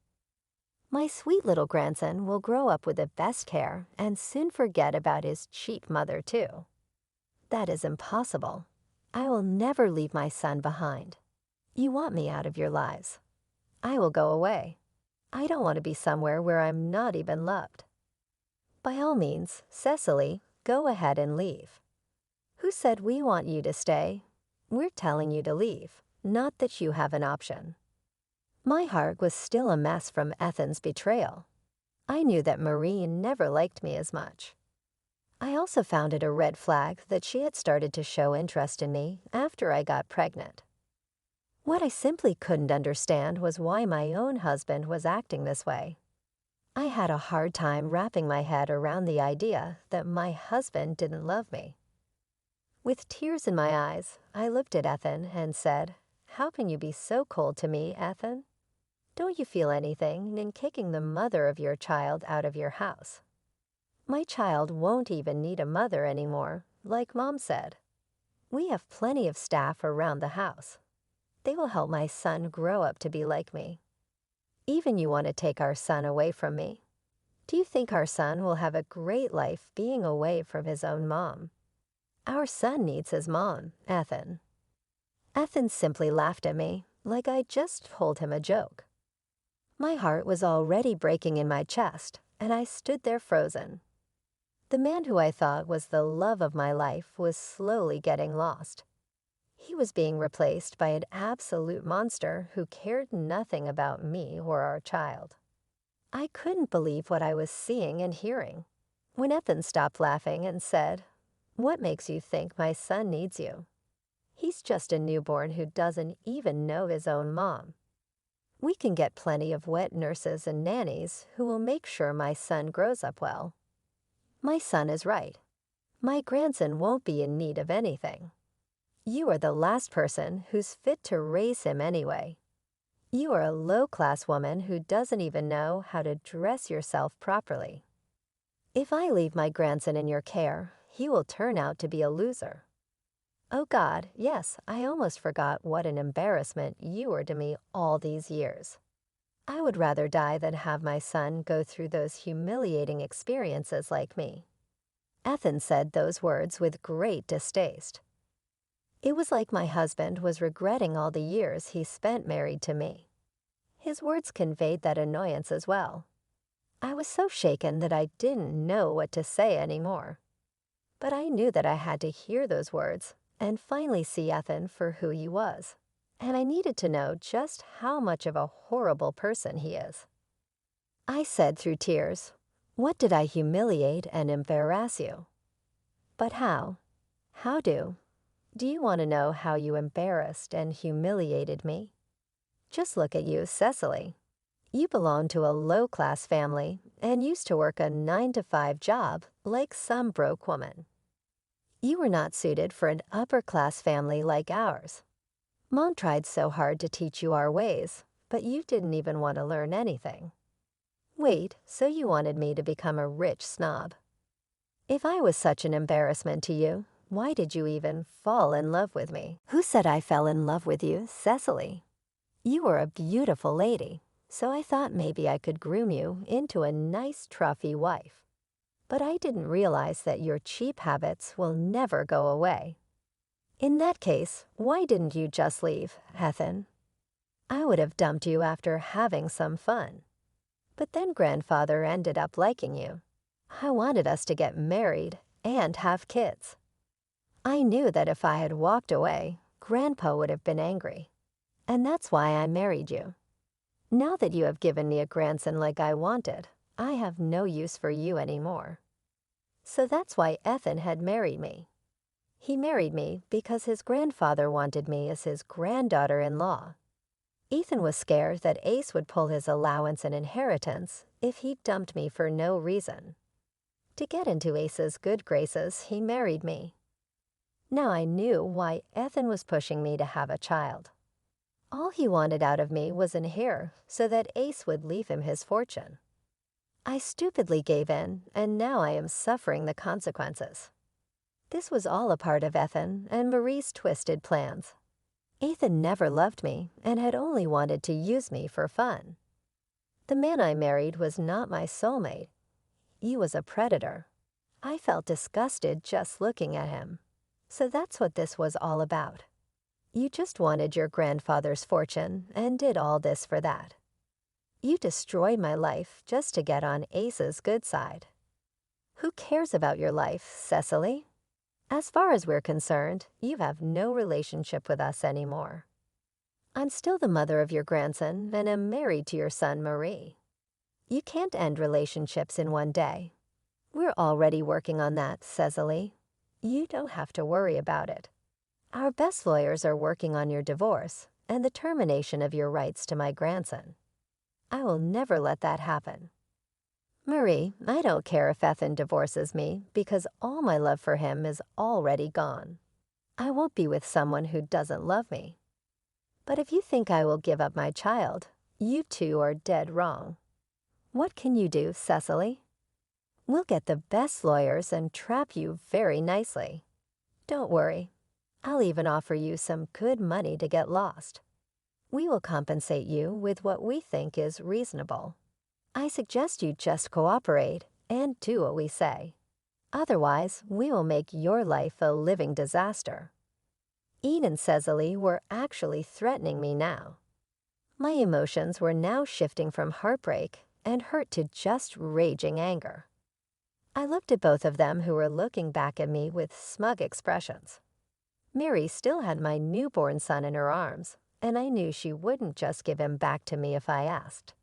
My sweet little grandson will grow up with the best care and soon forget about his cheap mother too. That is impossible. I will never leave my son behind. You want me out of your lives. I will go away. I don't want to be somewhere where I'm not even loved. By all means, Cecily, go ahead and leave. Who said we want you to stay? We're telling you to leave, not that you have an option." My heart was still a mess from Ethan's betrayal. I knew that Marie never liked me as much. I also found it a red flag that she had started to show interest in me after I got pregnant. What I simply couldn't understand was why my own husband was acting this way. I had a hard time wrapping my head around the idea that my husband didn't love me. With tears in my eyes, I looked at Ethan and said, "How can you be so cold to me, Ethan? Don't you feel anything in kicking the mother of your child out of your house? My child won't even need a mother anymore, like Mom said. We have plenty of staff around the house. They will help my son grow up to be like me. Even you want to take our son away from me. Do you think our son will have a great life being away from his own mom? Our son needs his mom, Ethan." Ethan simply laughed at me, like I just told him a joke. My heart was already breaking in my chest, and I stood there frozen. The man who I thought was the love of my life was slowly getting lost. He was being replaced by an absolute monster who cared nothing about me or our child. I couldn't believe what I was seeing and hearing. When Ethan stopped laughing and said, "What makes you think my son needs you? He's just a newborn who doesn't even know his own mom. We can get plenty of wet nurses and nannies who will make sure my son grows up well. My son is right. My grandson won't be in need of anything. You are the last person who's fit to raise him anyway. You are a low-class woman who doesn't even know how to dress yourself properly. If I leave my grandson in your care, he will turn out to be a loser. Oh God, yes, I almost forgot what an embarrassment you were to me all these years. I would rather die than have my son go through those humiliating experiences like me." Ethan said those words with great distaste. It was like my husband was regretting all the years he spent married to me. His words conveyed that annoyance as well. I was so shaken that I didn't know what to say anymore. But I knew that I had to hear those words and finally see Ethan for who he was. And I needed to know just how much of a horrible person he is. I said through tears, "What did I humiliate and embarrass you?" But how? How do? Do you want to know how you embarrassed and humiliated me? Just look at you, Cecily. You belong to a low-class family and used to work a 9-to-5 job like some broke woman. You were not suited for an upper-class family like ours. Mom tried so hard to teach you our ways, but you didn't even want to learn anything. Wait, so you wanted me to become a rich snob. If I was such an embarrassment to you, why did you even fall in love with me? Who said I fell in love with you, Cecily? You were a beautiful lady, so I thought maybe I could groom you into a nice trophy wife. But I didn't realize that your cheap habits will never go away. In that case, why didn't you just leave, Ethan? I would have dumped you after having some fun. But then Grandfather ended up liking you. I wanted us to get married and have kids. I knew that if I had walked away, Grandpa would have been angry. And that's why I married you. Now that you have given me a grandson like I wanted, I have no use for you anymore. So that's why Ethan had married me. He married me because his grandfather wanted me as his granddaughter-in-law. Ethan was scared that Ace would pull his allowance and inheritance if he dumped me for no reason. To get into Ace's good graces, he married me. Now I knew why Ethan was pushing me to have a child. All he wanted out of me was an heir so that Ace would leave him his fortune. I stupidly gave in, and now I am suffering the consequences. This was all a part of Ethan and Marie's twisted plans. Ethan never loved me and had only wanted to use me for fun. The man I married was not my soulmate. He was a predator. I felt disgusted just looking at him. So that's what this was all about. You just wanted your grandfather's fortune and did all this for that. You destroyed my life just to get on Ace's good side. Who cares about your life, Cecily? As far as we're concerned, you have no relationship with us anymore. I'm still the mother of your grandson and am married to your son, Marie. You can't end relationships in one day. We're already working on that, Cecily. You don't have to worry about it. Our best lawyers are working on your divorce and the termination of your rights to my grandson. I will never let that happen. Marie, I don't care if Ethan divorces me because all my love for him is already gone. I won't be with someone who doesn't love me. But if you think I will give up my child, you two are dead wrong. What can you do, Cecily? We'll get the best lawyers and trap you very nicely. Don't worry. I'll even offer you some good money to get lost. We will compensate you with what we think is reasonable. I suggest you just cooperate and do what we say. Otherwise, we will make your life a living disaster. Ian and Cecily were actually threatening me now. My emotions were now shifting from heartbreak and hurt to just raging anger. I looked at both of them who were looking back at me with smug expressions. Mary still had my newborn son in her arms, and I knew she wouldn't just give him back to me if I asked.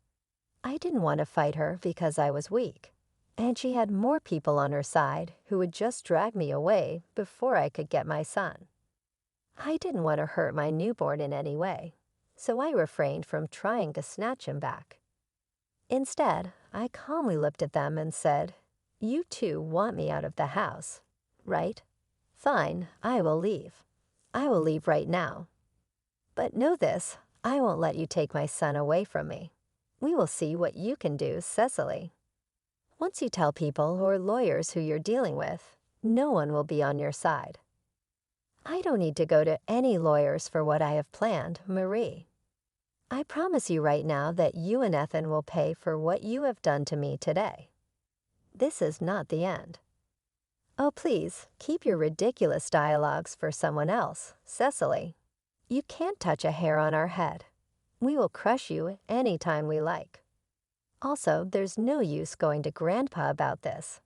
I didn't want to fight her because I was weak, and she had more people on her side who would just drag me away before I could get my son. I didn't want to hurt my newborn in any way, so I refrained from trying to snatch him back. Instead, I calmly looked at them and said, "You two want me out of the house, right? Fine, I will leave. I will leave right now. But know this, I won't let you take my son away from me. We will see what you can do, Cecily. Once you tell people or lawyers who you're dealing with, no one will be on your side. I don't need to go to any lawyers for what I have planned, Marie. I promise you right now that you and Ethan will pay for what you have done to me today. This is not the end. Oh, please, keep your ridiculous dialogues for someone else, Cecily. You can't touch a hair on our head. We will crush you any time we like. Also, there's no use going to Grandpa about this.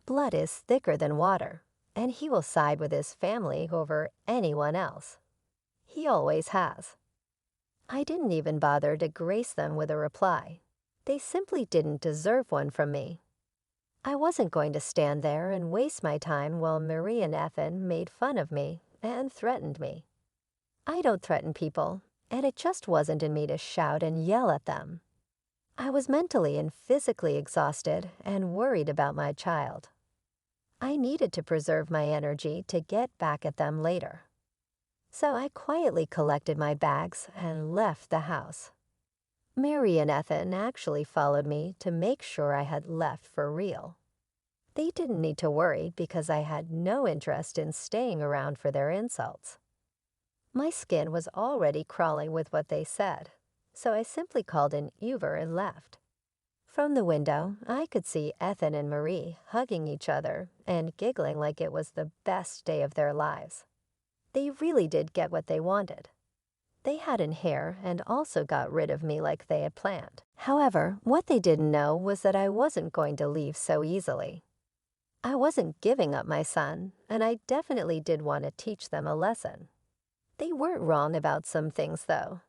Blood is thicker than water, and he will side with his family over anyone else. He always has. I didn't even bother to grace them with a reply. They simply didn't deserve one from me. I wasn't going to stand there and waste my time while Marie and Ethan made fun of me and threatened me. I don't threaten people, and it just wasn't in me to shout and yell at them. I was mentally and physically exhausted and worried about my child. I needed to preserve my energy to get back at them later. So I quietly collected my bags and left the house. Mary and Ethan actually followed me to make sure I had left for real. They didn't need to worry because I had no interest in staying around for their insults. My skin was already crawling with what they said, so I simply called an Uber and left. From the window, I could see Ethan and Marie hugging each other and giggling like it was the best day of their lives. They really did get what they wanted. They had an heir and also got rid of me like they had planned. However, what they didn't know was that I wasn't going to leave so easily. I wasn't giving up my son, and I definitely did want to teach them a lesson. They weren't wrong about some things, though.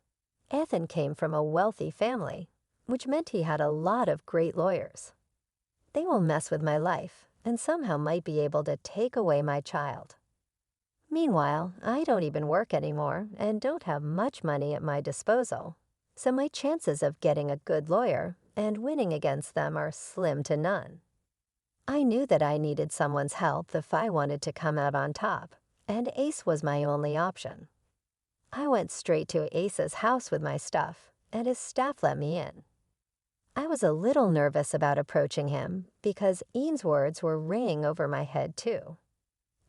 Ethan came from a wealthy family, which meant he had a lot of great lawyers. They will mess with my life and somehow might be able to take away my child. Meanwhile, I don't even work anymore and don't have much money at my disposal, so my chances of getting a good lawyer and winning against them are slim to none. I knew that I needed someone's help if I wanted to come out on top, and Ace was my only option. I went straight to Ace's house with my stuff, and his staff let me in. I was a little nervous about approaching him because Ian's words were ringing over my head too.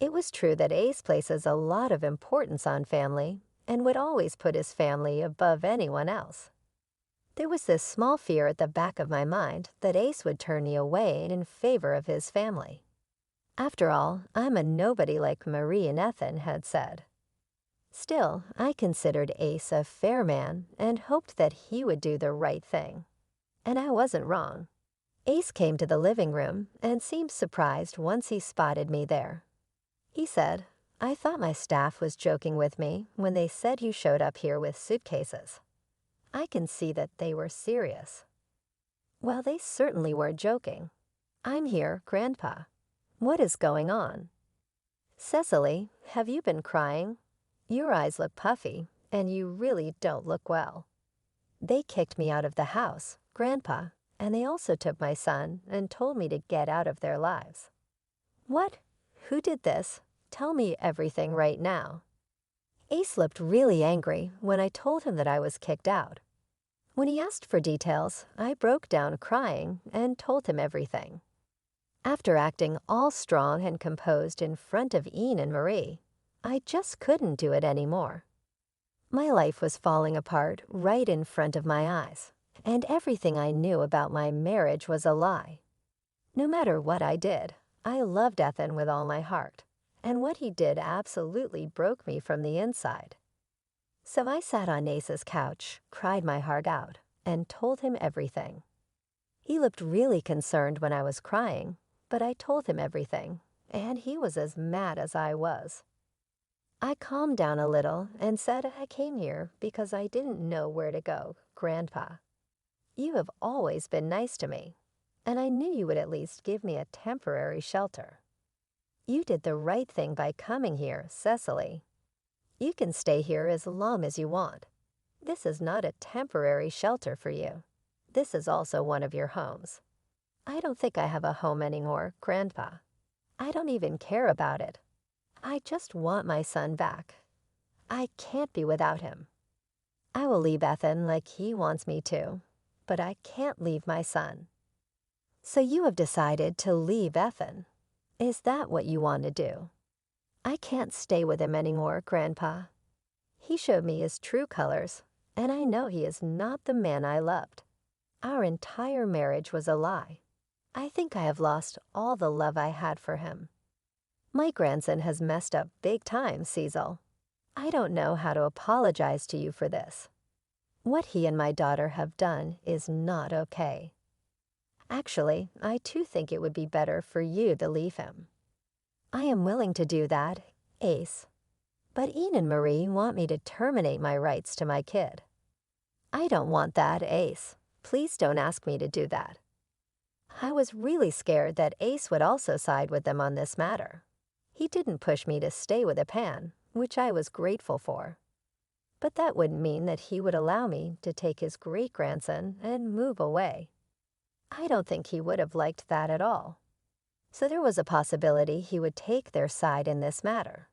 It was true that Ace places a lot of importance on family and would always put his family above anyone else. There was this small fear at the back of my mind that Ace would turn me away in favor of his family. After all, I'm a nobody like Marie and Ethan had said. Still, I considered Ace a fair man and hoped that he would do the right thing. And I wasn't wrong. Ace came to the living room and seemed surprised once he spotted me there. He said, "I thought my staff was joking with me when they said you showed up here with suitcases. I can see that they were serious." Well, they certainly were joking. "I'm here, Grandpa. What is going on?" "Cecily, have you been crying? Your eyes look puffy, and you really don't look well." "They kicked me out of the house, Grandpa, and they also took my son and told me to get out of their lives." "What? Who did this? Tell me everything right now." Ace looked really angry when I told him that I was kicked out. When he asked for details, I broke down crying and told him everything. After acting all strong and composed in front of Ian and Marie, I just couldn't do it anymore. My life was falling apart right in front of my eyes, and everything I knew about my marriage was a lie. No matter what I did, I loved Ethan with all my heart, and what he did absolutely broke me from the inside. So I sat on Ace's couch, cried my heart out, and told him everything. He looked really concerned when I was crying, but I told him everything, and he was as mad as I was. I calmed down a little and said I came here because I didn't know where to go, Grandpa. You have always been nice to me, and I knew you would at least give me a temporary shelter. You did the right thing by coming here, Cecily. You can stay here as long as you want. This is not a temporary shelter for you. This is also one of your homes. I don't think I have a home anymore, Grandpa. I don't even care about it. I just want my son back. I can't be without him. I will leave Ethan like he wants me to, but I can't leave my son." "So you have decided to leave Ethan. Is that what you want to do?" "I can't stay with him anymore, Grandpa. He showed me his true colors, and I know he is not the man I loved. Our entire marriage was a lie. I think I have lost all the love I had for him. My grandson has messed up big time, Cecil. I don't know how to apologize to you for this. What he and my daughter have done is not okay. Actually, I too think it would be better for you to leave him. I am willing to do that, Ace. But Ian and Marie want me to terminate my rights to my kid. I don't want that, Ace. Please don't ask me to do that." I was really scared that Ace would also side with them on this matter. He didn't push me to stay with a pan, which I was grateful for. But that wouldn't mean that he would allow me to take his great-grandson and move away. I don't think he would have liked that at all. So there was a possibility he would take their side in this matter.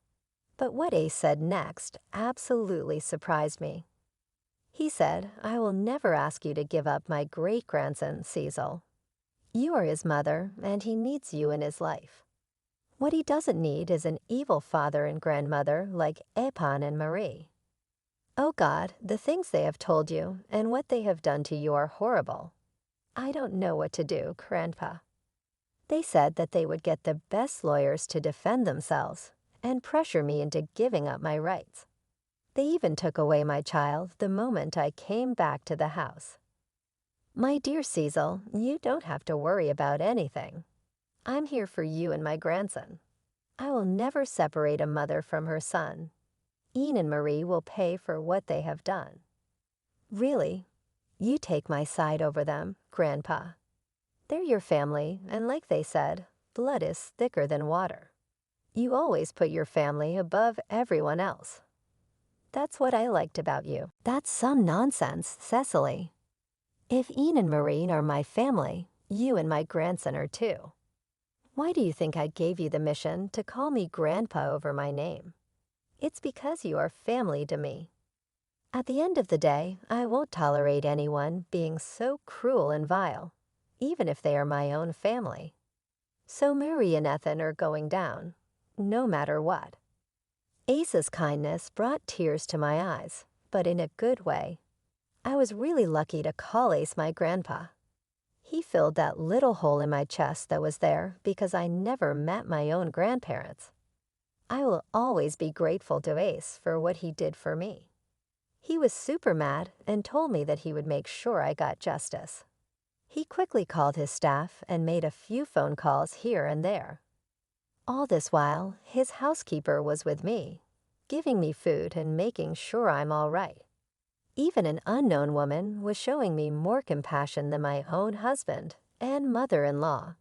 But what Ace said next absolutely surprised me. He said, "I will never ask you to give up my great-grandson, Cecil. You are his mother, and he needs you in his life. What he doesn't need is an evil father and grandmother like Epan and Marie. Oh God, the things they have told you and what they have done to you are horrible. I don't know what to do, Grandpa." They said that they would get the best lawyers to defend themselves and pressure me into giving up my rights. They even took away my child the moment I came back to the house. "My dear Cecil, you don't have to worry about anything. I'm here for you and my grandson. I will never separate a mother from her son. Ian and Marie will pay for what they have done." "Really? You take my side over them, Grandpa. They're your family, and like they said, blood is thicker than water. You always put your family above everyone else. That's what I liked about you." "That's some nonsense, Cecily. If Ian and Marie are my family, you and my grandson are too. Why do you think I gave you the mission to call me Grandpa over my name? It's because you are family to me. At the end of the day, I won't tolerate anyone being so cruel and vile, even if they are my own family. So Marie and Ethan are going down, no matter what." Ace's kindness brought tears to my eyes, but in a good way. I was really lucky to call Ace my grandpa. He filled that little hole in my chest that was there because I never met my own grandparents. I will always be grateful to Ace for what he did for me. He was super mad and told me that he would make sure I got justice. He quickly called his staff and made a few phone calls here and there. All this while, his housekeeper was with me, giving me food and making sure I'm all right. Even an unknown woman was showing me more compassion than my own husband and mother-in-law.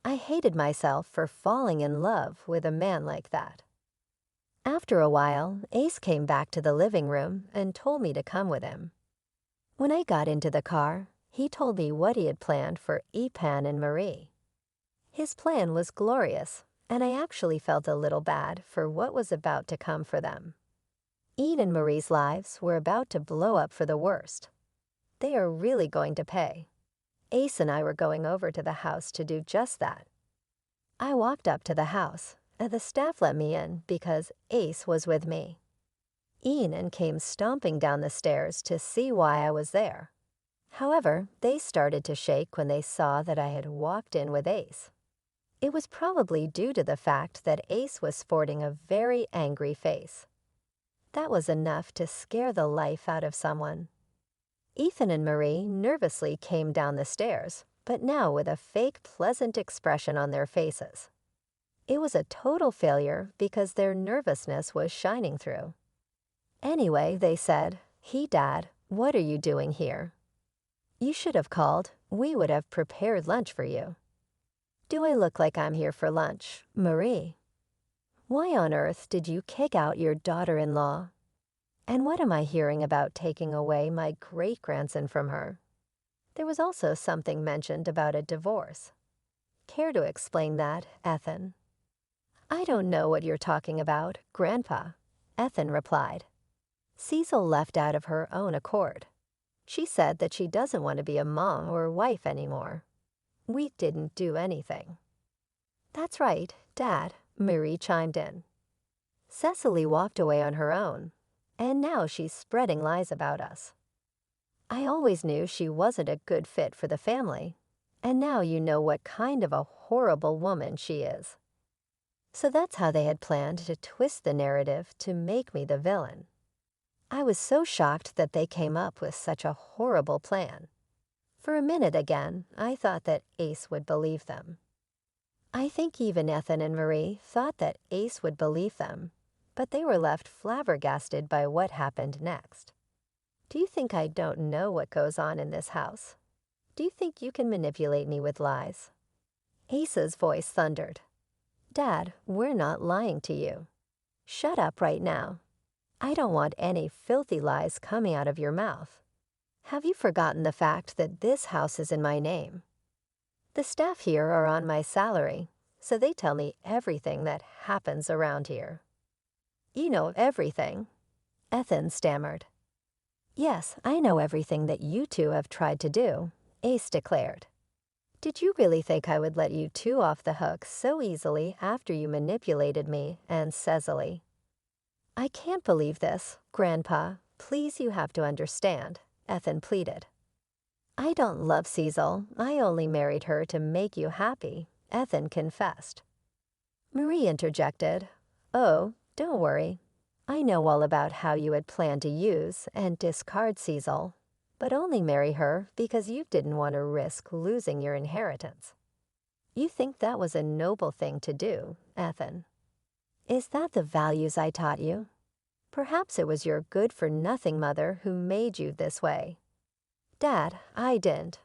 I hated myself for falling in love with a man like that. After a while, Ace came back to the living room and told me to come with him. When I got into the car, he told me what he had planned for Epan and Marie. His plan was glorious, and I actually felt a little bad for what was about to come for them. Ian and Marie's lives were about to blow up for the worst. They are really going to pay. Ace and I were going over to the house to do just that. I walked up to the house, and the staff let me in because Ace was with me. Ian came stomping down the stairs to see why I was there. However, they started to shake when they saw that I had walked in with Ace. It was probably due to the fact that Ace was sporting a very angry face. That was enough to scare the life out of someone. Ethan and Marie nervously came down the stairs, but now with a fake pleasant expression on their faces. It was a total failure because their nervousness was shining through. Anyway, they said, "Hey, Dad, what are you doing here? You should have called. We would have prepared lunch for you." "Do I look like I'm here for lunch, Marie? Why on earth did you kick out your daughter-in-law? And what am I hearing about taking away my great-grandson from her?" There was also something mentioned about a divorce. Care to explain that, Ethan? "I don't know what you're talking about, Grandpa," Ethan replied. "Cecil left out of her own accord. She said that she doesn't want to be a mom or wife anymore. We didn't do anything." "That's right, Dad," Marie chimed in. "Cecily walked away on her own, and now she's spreading lies about us. I always knew she wasn't a good fit for the family, and now you know what kind of a horrible woman she is." So that's how they had planned to twist the narrative to make me the villain. I was so shocked that they came up with such a horrible plan. For a minute again, I thought that Ace would believe them. I think even Ethan and Marie thought that Ace would believe them, but they were left flabbergasted by what happened next. Do you think I don't know what goes on in this house? Do you think you can manipulate me with lies? Ace's voice thundered. Dad, we're not lying to you. Shut up right now. I don't want any filthy lies coming out of your mouth. Have you forgotten the fact that this house is in my name? The staff here are on my salary, so they tell me everything that happens around here. You know everything, Ethan stammered. Yes, I know everything that you two have tried to do, Ace declared. Did you really think I would let you two off the hook so easily after you manipulated me and Cecily? I can't believe this, Grandpa. Please, you have to understand, Ethan pleaded. I don't love Cecil. I only married her to make you happy, Ethan confessed. Marie interjected. Oh, don't worry. I know all about how you had planned to use and discard Cecil, but only marry her because you didn't want to risk losing your inheritance. You think that was a noble thing to do, Ethan. Is that the values I taught you? Perhaps it was your good-for-nothing mother who made you this way. Dad, I didn't.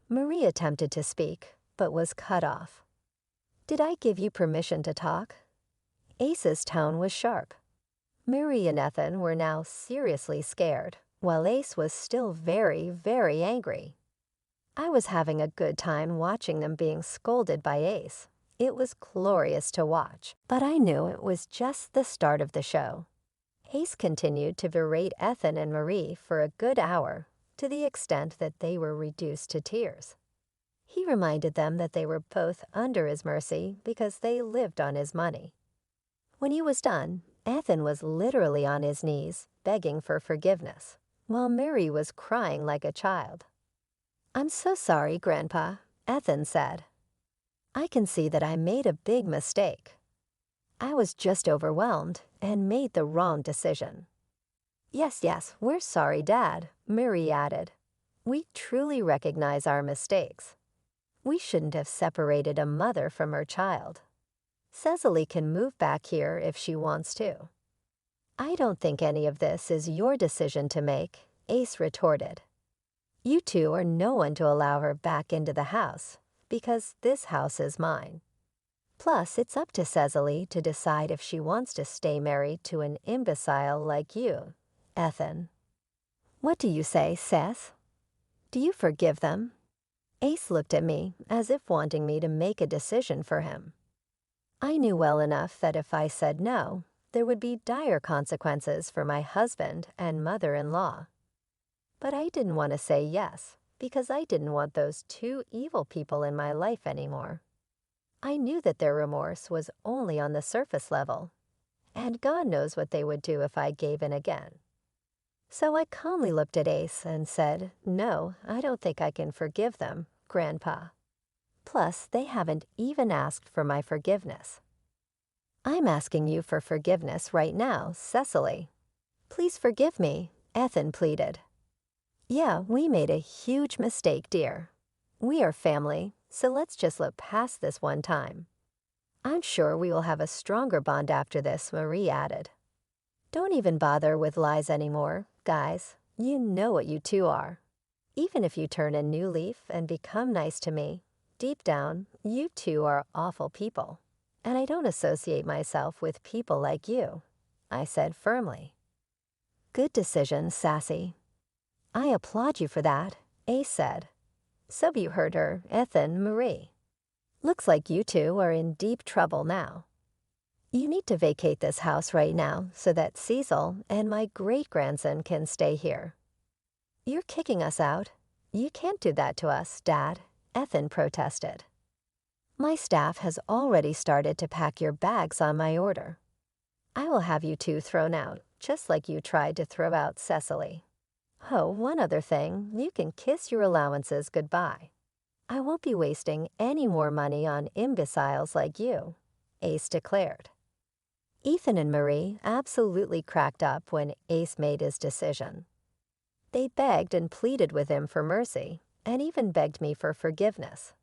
Marie attempted to speak, but was cut off. Did I give you permission to talk? Ace's tone was sharp. Marie and Ethan were now seriously scared, while Ace was still very, very angry. I was having a good time watching them being scolded by Ace. It was glorious to watch, but I knew it was just the start of the show. Ace continued to berate Ethan and Marie for a good hour, to the extent that they were reduced to tears. He reminded them that they were both under his mercy because they lived on his money. When he was done, Ethan was literally on his knees, begging for forgiveness, while Mary was crying like a child. I'm so sorry, Grandpa, Ethan said. I can see that I made a big mistake. I was just overwhelmed and made the wrong decision. Yes, we're sorry, Dad, Mary added. We truly recognize our mistakes. We shouldn't have separated a mother from her child. Cecily can move back here if she wants to. I don't think any of this is your decision to make, Ace retorted. You two are no one to allow her back into the house, because this house is mine. Plus, it's up to Cecily to decide if she wants to stay married to an imbecile like you, Ethan. What do you say, Seth? Do you forgive them? Ace looked at me as if wanting me to make a decision for him. I knew well enough that if I said no, there would be dire consequences for my husband and mother-in-law. But I didn't want to say yes, because I didn't want those two evil people in my life anymore. I knew that their remorse was only on the surface level, and God knows what they would do if I gave in again. So I calmly looked at Ace and said, no, I don't think I can forgive them, Grandpa. Plus, they haven't even asked for my forgiveness. I'm asking you for forgiveness right now, Cecily. Please forgive me, Ethan pleaded. Yeah, we made a huge mistake, dear. We are family, so let's just look past this one time. I'm sure we will have a stronger bond after this, Marie added. Don't even bother with lies anymore, guys. You know what you two are. Even if you turn a new leaf and become nice to me, deep down, you two are awful people. And I don't associate myself with people like you, I said firmly. Good decision, Sassy. I applaud you for that, Ace said. So you heard her, Ethan, Marie. Looks like you two are in deep trouble now. You need to vacate this house right now so that Cecil and my great-grandson can stay here. You're kicking us out. You can't do that to us, Dad, Ethan protested. My staff has already started to pack your bags on my order. I will have you two thrown out, just like you tried to throw out Cecily. Oh, one other thing, you can kiss your allowances goodbye. I won't be wasting any more money on imbeciles like you, Ace declared. Ethan and Marie absolutely cracked up when Ace made his decision. They begged and pleaded with him for mercy, and even begged me for forgiveness.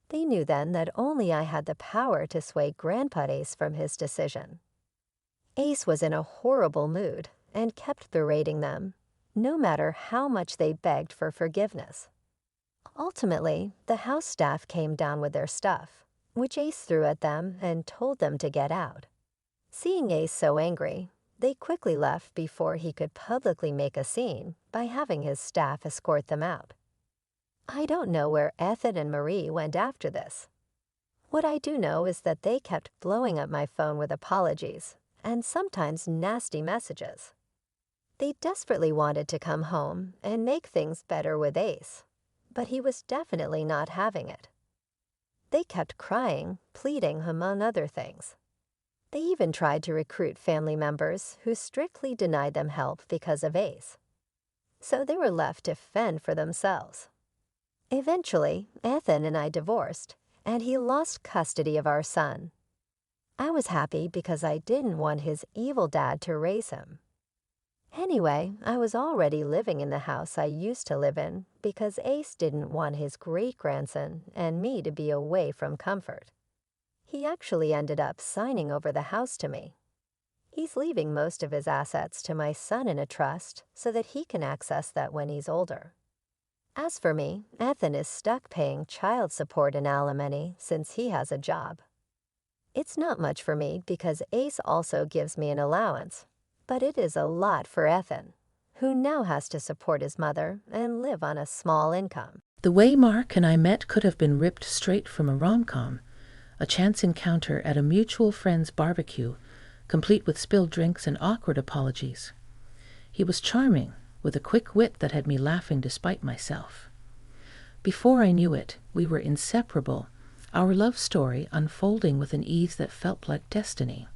They knew then that only I had the power to sway Grandpa Ace from his decision. Ace was in a horrible mood and kept berating them, no matter how much they begged for forgiveness. Ultimately, the house staff came down with their stuff, which Ace threw at them and told them to get out. Seeing Ace so angry, they quickly left before he could publicly make a scene by having his staff escort them out. I don't know where Ethan and Marie went after this. What I do know is that they kept blowing up my phone with apologies and sometimes nasty messages. They desperately wanted to come home and make things better with Ace, but he was definitely not having it. They kept crying, pleading, among other things. They even tried to recruit family members who strictly denied them help because of Ace. So they were left to fend for themselves. Eventually, Ethan and I divorced, and he lost custody of our son. I was happy because I didn't want his evil dad to raise him. Anyway, I was already living in the house I used to live in because Ace didn't want his great-grandson and me to be away from comfort. He actually ended up signing over the house to me. He's leaving most of his assets to my son in a trust so that he can access that when he's older. As for me, Ethan is stuck paying child support and alimony since he has a job. It's not much for me because Ace also gives me an allowance, but it is a lot for Ethan, who now has to support his mother and live on a small income. The way Mark and I met could have been ripped straight from a rom-com, a chance encounter at a mutual friend's barbecue, complete with spilled drinks and awkward apologies. He was charming, with a quick wit that had me laughing despite myself. Before I knew it, we were inseparable, our love story unfolding with an ease that felt like destiny.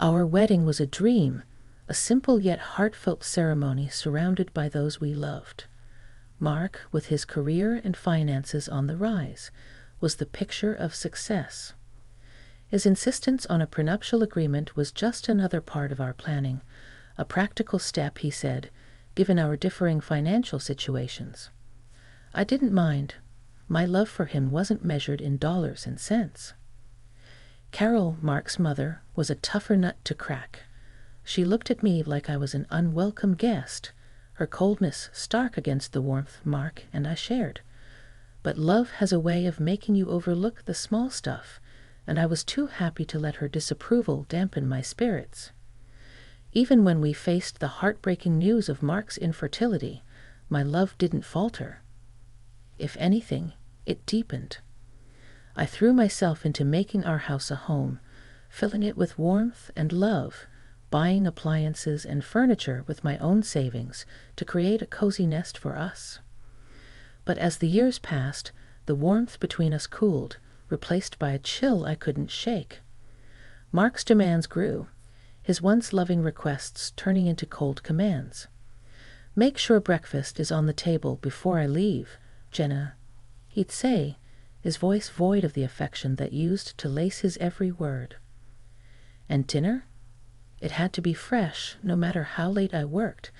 Our wedding was a dream, a simple yet heartfelt ceremony surrounded by those we loved. Mark, with his career and finances on the rise, was the picture of success. His insistence on a prenuptial agreement was just another part of our planning, a practical step, he said, given our differing financial situations. I didn't mind. My love for him wasn't measured in dollars and cents. Carol, Mark's mother, was a tougher nut to crack. She looked at me like I was an unwelcome guest, her coldness stark against the warmth Mark and I shared. But love has a way of making you overlook the small stuff, and I was too happy to let her disapproval dampen my spirits. Even when we faced the heartbreaking news of Mark's infertility, my love didn't falter. If anything, it deepened. I threw myself into making our house a home, filling it with warmth and love, buying appliances and furniture with my own savings to create a cozy nest for us. But as the years passed, the warmth between us cooled, replaced by a chill I couldn't shake. Mark's demands grew, his once loving requests turning into cold commands. "Make sure breakfast is on the table before I leave, Jenna," he'd say, his voice void of the affection that used to lace his every word. And dinner? It had to be fresh, no matter how late I worked,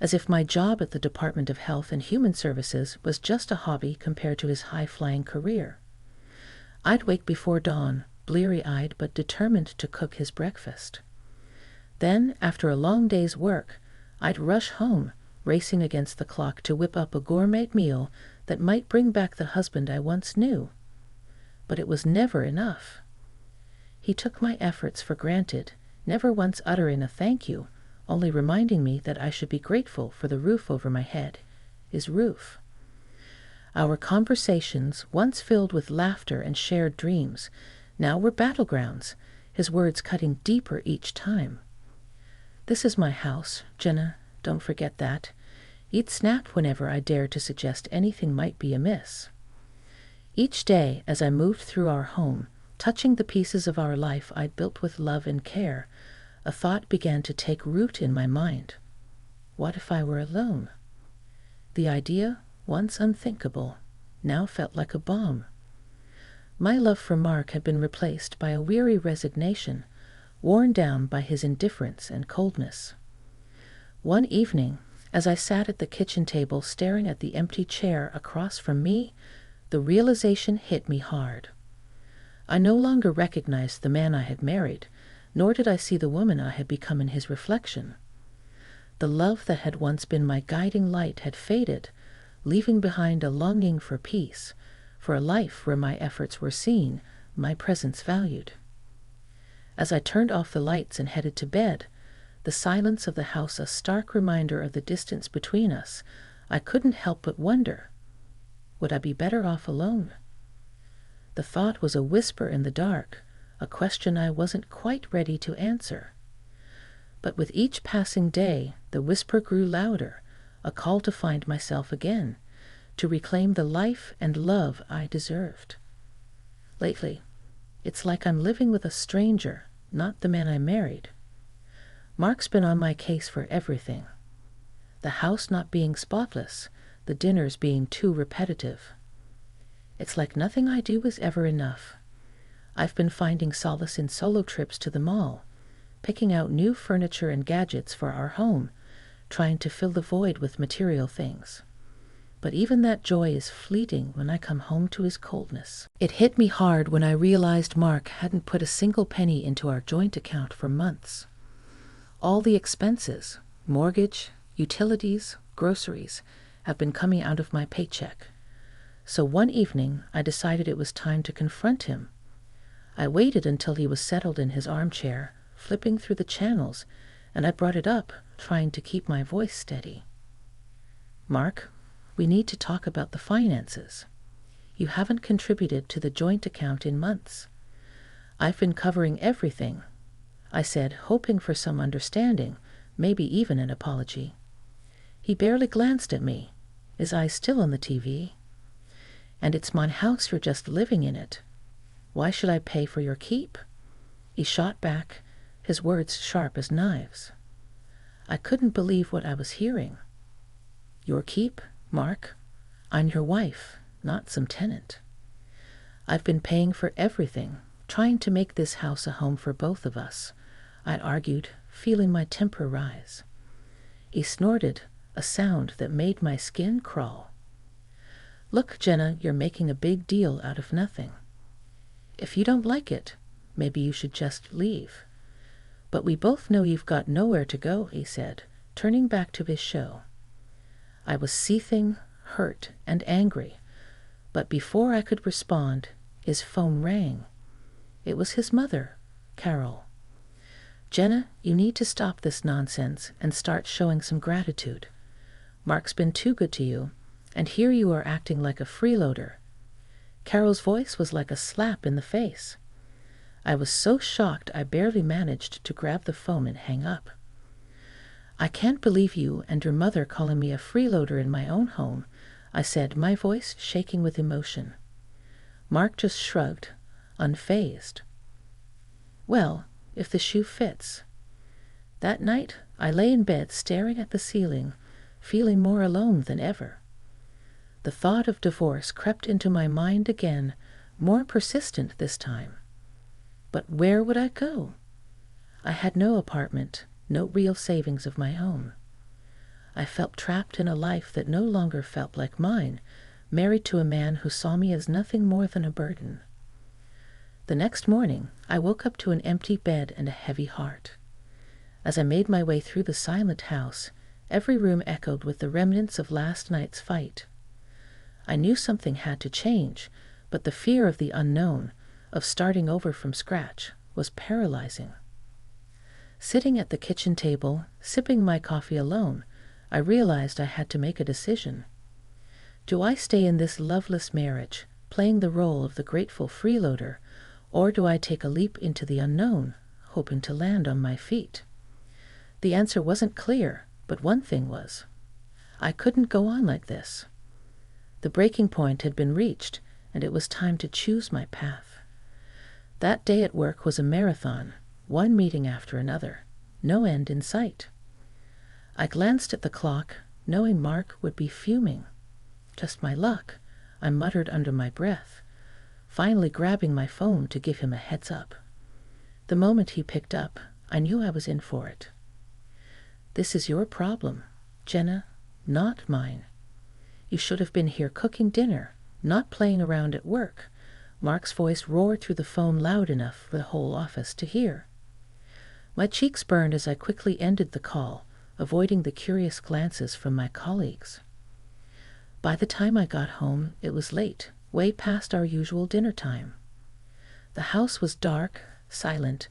as if my job at the Department of Health and Human Services was just a hobby compared to his high-flying career. I'd wake before dawn, bleary-eyed but determined to cook his breakfast. Then, after a long day's work, I'd rush home, racing against the clock to whip up a gourmet meal that might bring back the husband I once knew. But it was never enough. He took my efforts for granted, never once uttering a thank you, only reminding me that I should be grateful for the roof over my head, his roof. Our conversations, once filled with laughter and shared dreams, now were battlegrounds, his words cutting deeper each time. "This is my house, Jenna, don't forget that." He'd snap whenever I dared to suggest anything might be amiss. Each day, as I moved through our home, touching the pieces of our life I'd built with love and care, a thought began to take root in my mind. What if I were alone? The idea, once unthinkable, now felt like a bomb. My love for Mark had been replaced by a weary resignation, worn down by his indifference and coldness. One evening, as I sat at the kitchen table staring at the empty chair across from me, the realization hit me hard. I no longer recognized the man I had married, nor did I see the woman I had become in his reflection. The love that had once been my guiding light had faded, leaving behind a longing for peace, for a life where my efforts were seen, my presence valued. As I turned off the lights and headed to bed, the silence of the house a stark reminder of the distance between us, I couldn't help but wonder, would I be better off alone? The thought was a whisper in the dark, a question I wasn't quite ready to answer. But with each passing day, the whisper grew louder, a call to find myself again, to reclaim the life and love I deserved. Lately, it's like I'm living with a stranger, not the man I married. Mark's been on my case for everything. The house not being spotless, the dinners being too repetitive. It's like nothing I do is ever enough. I've been finding solace in solo trips to the mall, picking out new furniture and gadgets for our home, trying to fill the void with material things. But even that joy is fleeting when I come home to his coldness. It hit me hard when I realized Mark hadn't put a single penny into our joint account for months. All the expenses, mortgage, utilities, groceries, have been coming out of my paycheck. So one evening, I decided it was time to confront him. I waited until he was settled in his armchair, flipping through the channels, and I brought it up, trying to keep my voice steady. Mark, we need to talk about the finances. You haven't contributed to the joint account in months. I've been covering everything, I said, hoping for some understanding, maybe even an apology. He barely glanced at me, his eyes still on the TV. And it's my house, you're just living in it. Why should I pay for your keep? He shot back, his words sharp as knives. I couldn't believe what I was hearing. Your keep, Mark? I'm your wife, not some tenant. I've been paying for everything, trying to make this house a home for both of us, I argued, feeling my temper rise. He snorted, a sound that made my skin crawl. Look, Jenna, you're making a big deal out of nothing. If you don't like it, maybe you should just leave. But we both know you've got nowhere to go, he said, turning back to his show. I was seething, hurt, and angry, but before I could respond, his phone rang. It was his mother, Carol. Jenna, you need to stop this nonsense and start showing some gratitude. Mark's been too good to you, and here you are acting like a freeloader. Carol's voice was like a slap in the face. I was so shocked I barely managed to grab the phone and hang up. I can't believe you and your mother calling me a freeloader in my own home, I said, my voice shaking with emotion. Mark just shrugged, unfazed. Well, if the shoe fits. That night, I lay in bed staring at the ceiling, feeling more alone than ever. The thought of divorce crept into my mind again, more persistent this time. But where would I go? I had no apartment, no real savings of my own. I felt trapped in a life that no longer felt like mine, married to a man who saw me as nothing more than a burden. The next morning, I woke up to an empty bed and a heavy heart. As I made my way through the silent house, every room echoed with the remnants of last night's fight. I knew something had to change, but the fear of the unknown, of starting over from scratch, was paralyzing. Sitting at the kitchen table, sipping my coffee alone, I realized I had to make a decision. Do I stay in this loveless marriage, playing the role of the grateful freeloader, or do I take a leap into the unknown, hoping to land on my feet? The answer wasn't clear, but one thing was. I couldn't go on like this. The breaking point had been reached, and it was time to choose my path. That day at work was a marathon, one meeting after another, no end in sight. I glanced at the clock, knowing Mark would be fuming. Just my luck, I muttered under my breath, finally grabbing my phone to give him a heads up. The moment he picked up, I knew I was in for it. This is your problem, Jenna, not mine. You should have been here cooking dinner, not playing around at work. Mark's voice roared through the phone loud enough for the whole office to hear. My cheeks burned as I quickly ended the call, avoiding the curious glances from my colleagues. By the time I got home, it was late, way past our usual dinner time. The house was dark, silent,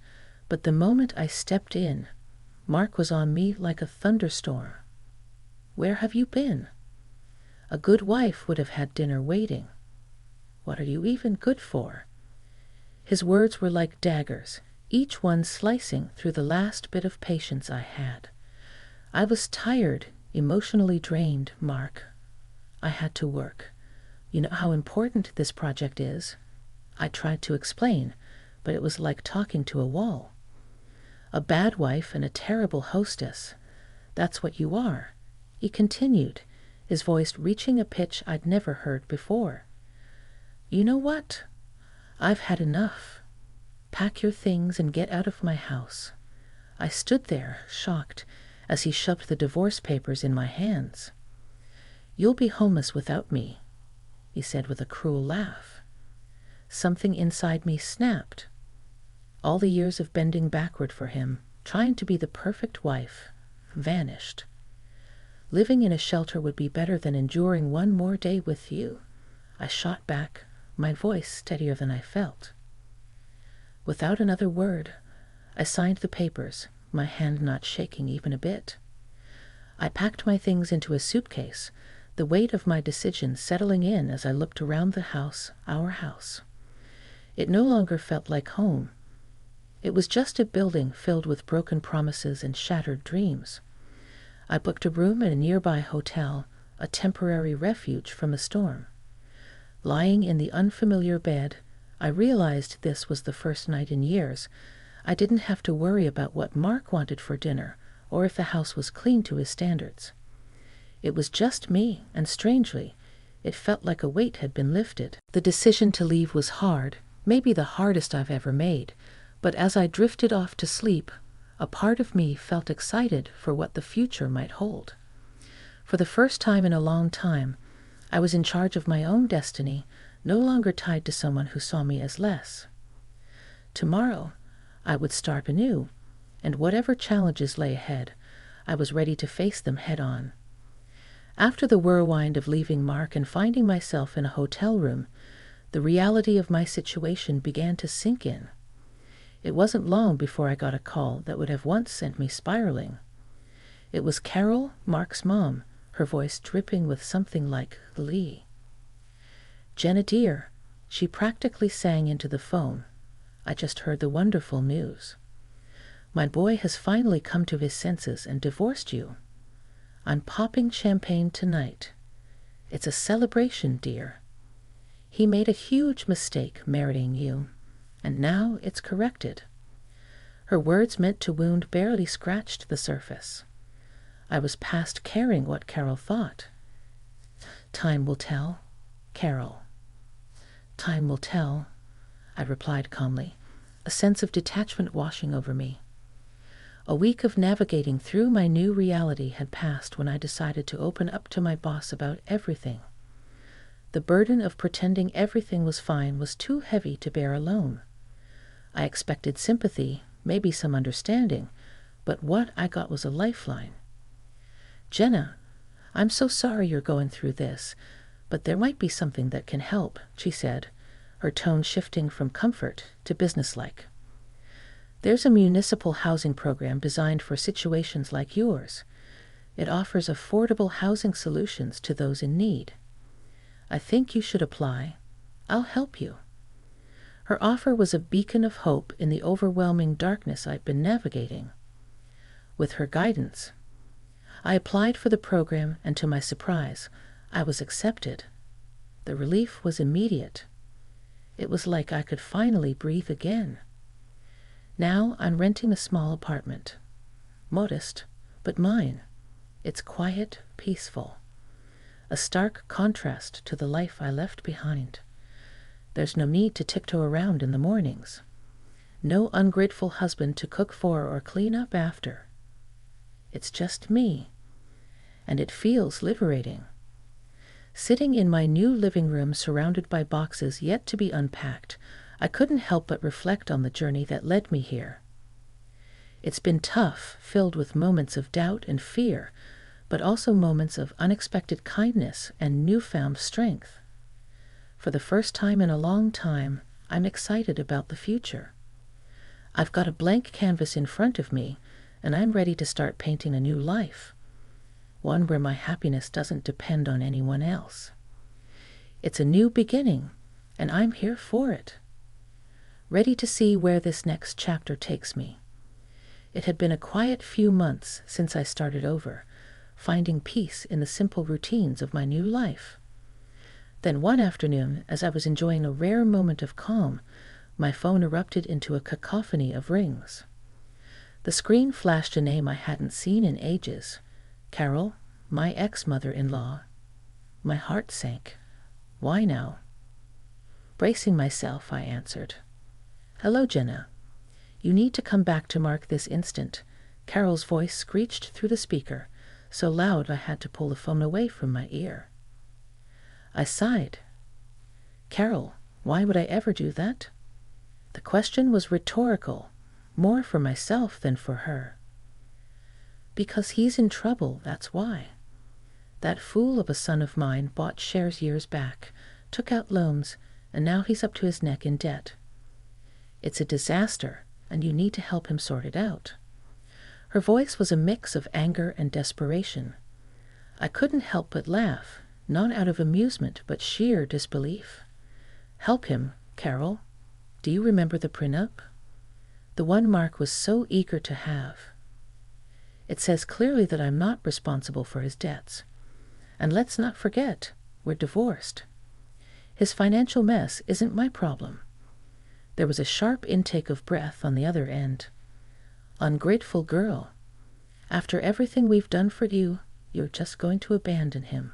but the moment I stepped in, Mark was on me like a thunderstorm. "Where have you been? A good wife would have had dinner waiting. What are you even good for?" His words were like daggers, each one slicing through the last bit of patience I had. I was tired, emotionally drained, Mark. I had to work. You know how important this project is? I tried to explain, but it was like talking to a wall. A bad wife and a terrible hostess. That's what you are, he continued, his voice reaching a pitch I'd never heard before. You know what? I've had enough. Pack your things and get out of my house. I stood there, shocked, as he shoved the divorce papers in my hands. You'll be homeless without me, he said with a cruel laugh. Something inside me snapped. All the years of bending backward for him, trying to be the perfect wife, vanished. Living in a shelter would be better than enduring one more day with you. I shot back, my voice steadier than I felt. Without another word, I signed the papers, my hand not shaking even a bit. I packed my things into a suitcase, the weight of my decision settling in as I looked around the house, our house. It no longer felt like home. It was just a building filled with broken promises and shattered dreams. I booked a room at a nearby hotel, a temporary refuge from a storm. Lying in the unfamiliar bed, I realized this was the first night in years. I didn't have to worry about what Mark wanted for dinner or if the house was clean to his standards. It was just me, and strangely, it felt like a weight had been lifted. The decision to leave was hard, maybe the hardest I've ever made, but as I drifted off to sleep, a part of me felt excited for what the future might hold. For the first time in a long time, I was in charge of my own destiny, no longer tied to someone who saw me as less. Tomorrow, I would start anew, and whatever challenges lay ahead, I was ready to face them head on. After the whirlwind of leaving Mark and finding myself in a hotel room, the reality of my situation began to sink in. It wasn't long before I got a call that would have once sent me spiraling. It was Carol, Mark's mom, her voice dripping with something like glee. "Jenna dear," she practically sang into the phone. I just heard the wonderful news. "My boy has finally come to his senses and divorced you. I'm popping champagne tonight. It's a celebration, dear. He made a huge mistake marrying you, and now it's corrected." Her words meant to wound barely scratched the surface. I was past caring what Carol thought. "Time will tell, Carol." "Time will tell," I replied calmly, a sense of detachment washing over me. A week of navigating through my new reality had passed when I decided to open up to my boss about everything. The burden of pretending everything was fine was too heavy to bear alone. I expected sympathy, maybe some understanding, but what I got was a lifeline. "Jenna, I'm so sorry you're going through this, but there might be something that can help," she said, her tone shifting from comfort to businesslike. "There's a municipal housing program designed for situations like yours. It offers affordable housing solutions to those in need. I think you should apply. I'll help you." Her offer was a beacon of hope in the overwhelming darkness I'd been navigating. With her guidance, I applied for the program, and to my surprise, I was accepted. The relief was immediate. It was like I could finally breathe again. Now I'm renting a small apartment. Modest, but mine. It's quiet, peaceful. A stark contrast to the life I left behind. There's no need to tiptoe around in the mornings. No ungrateful husband to cook for or clean up after. It's just me. And it feels liberating. Sitting in my new living room surrounded by boxes yet to be unpacked, I couldn't help but reflect on the journey that led me here. It's been tough, filled with moments of doubt and fear, but also moments of unexpected kindness and newfound strength. For the first time in a long time, I'm excited about the future. I've got a blank canvas in front of me, and I'm ready to start painting a new life, one where my happiness doesn't depend on anyone else. It's a new beginning, and I'm here for it, ready to see where this next chapter takes me. It had been a quiet few months since I started over, finding peace in the simple routines of my new life. Then one afternoon, as I was enjoying a rare moment of calm, my phone erupted into a cacophony of rings. The screen flashed a name I hadn't seen in ages. Carol, my ex-mother-in-law. My heart sank. Why now? Bracing myself, I answered. Hello, Jenna. You need to come back to Mark this instant. Carol's voice screeched through the speaker, so loud I had to pull the phone away from my ear. I sighed. Carol, why would I ever do that? The question was rhetorical, more for myself than for her. Because he's in trouble, that's why. That fool of a son of mine bought shares years back, took out loans, and now he's up to his neck in debt. It's a disaster, and you need to help him sort it out. Her voice was a mix of anger and desperation. I couldn't help but laugh, not out of amusement, but sheer disbelief. Help him, Carol. Do you remember the prenup? The one Mark was so eager to have. It says clearly that I'm not responsible for his debts. And let's not forget, we're divorced. His financial mess isn't my problem. There was a sharp intake of breath on the other end. Ungrateful girl. After everything we've done for you, you're just going to abandon him.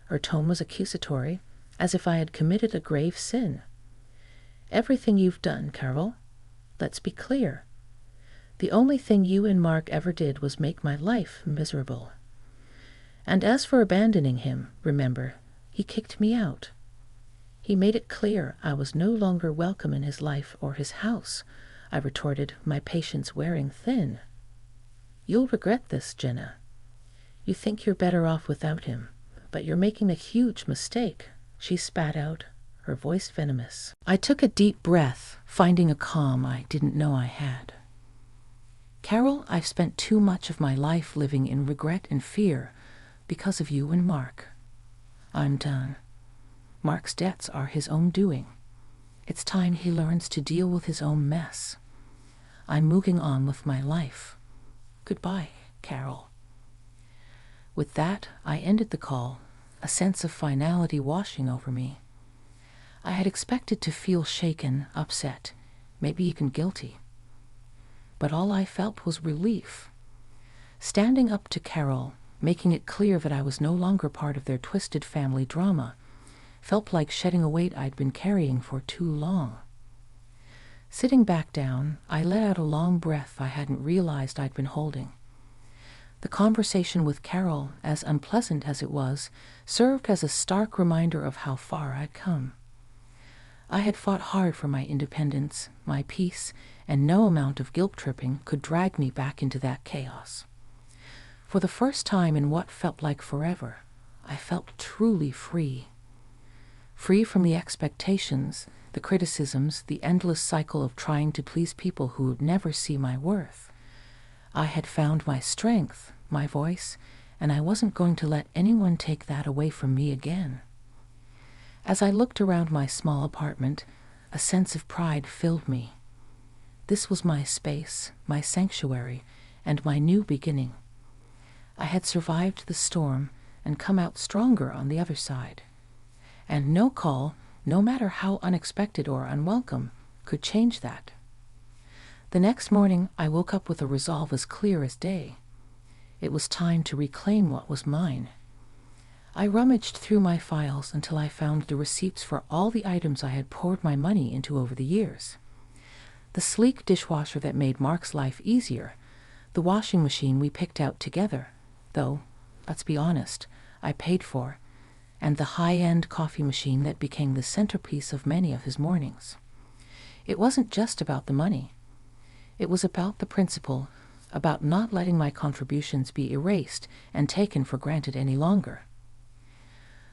Her tone was accusatory, as if I had committed a grave sin. Everything you've done, Carol. Let's be clear. The only thing you and Mark ever did was make my life miserable. And as for abandoning him, remember, he kicked me out. He made it clear I was no longer welcome in his life or his house, I retorted, my patience wearing thin. You'll regret this, Jenna. You think you're better off without him, but you're making a huge mistake, she spat out, her voice venomous. I took a deep breath, finding a calm I didn't know I had. Carol, I've spent too much of my life living in regret and fear because of you and Mark. I'm done. Mark's debts are his own doing. It's time he learns to deal with his own mess. I'm moving on with my life. Goodbye, Carol. With that, I ended the call, a sense of finality washing over me. I had expected to feel shaken, upset, maybe even guilty. But all I felt was relief. Standing up to Carol, making it clear that I was no longer part of their twisted family drama, felt like shedding a weight I'd been carrying for too long. Sitting back down, I let out a long breath I hadn't realized I'd been holding. The conversation with Carol, as unpleasant as it was, served as a stark reminder of how far I'd come. I had fought hard for my independence, my peace, and no amount of guilt-tripping could drag me back into that chaos. For the first time in what felt like forever, I felt truly free. Free from the expectations, the criticisms, the endless cycle of trying to please people who would never see my worth. I had found my strength, my voice, and I wasn't going to let anyone take that away from me again. As I looked around my small apartment, a sense of pride filled me. This was my space, my sanctuary, and my new beginning. I had survived the storm and come out stronger on the other side. And no call, no matter how unexpected or unwelcome, could change that. The next morning, I woke up with a resolve as clear as day. It was time to reclaim what was mine. I rummaged through my files until I found the receipts for all the items I had poured my money into over the years. The sleek dishwasher that made Mark's life easier, the washing machine we picked out together, though, let's be honest, I paid for, and the high-end coffee machine that became the centerpiece of many of his mornings. It wasn't just about the money. It was about the principle, about not letting my contributions be erased and taken for granted any longer.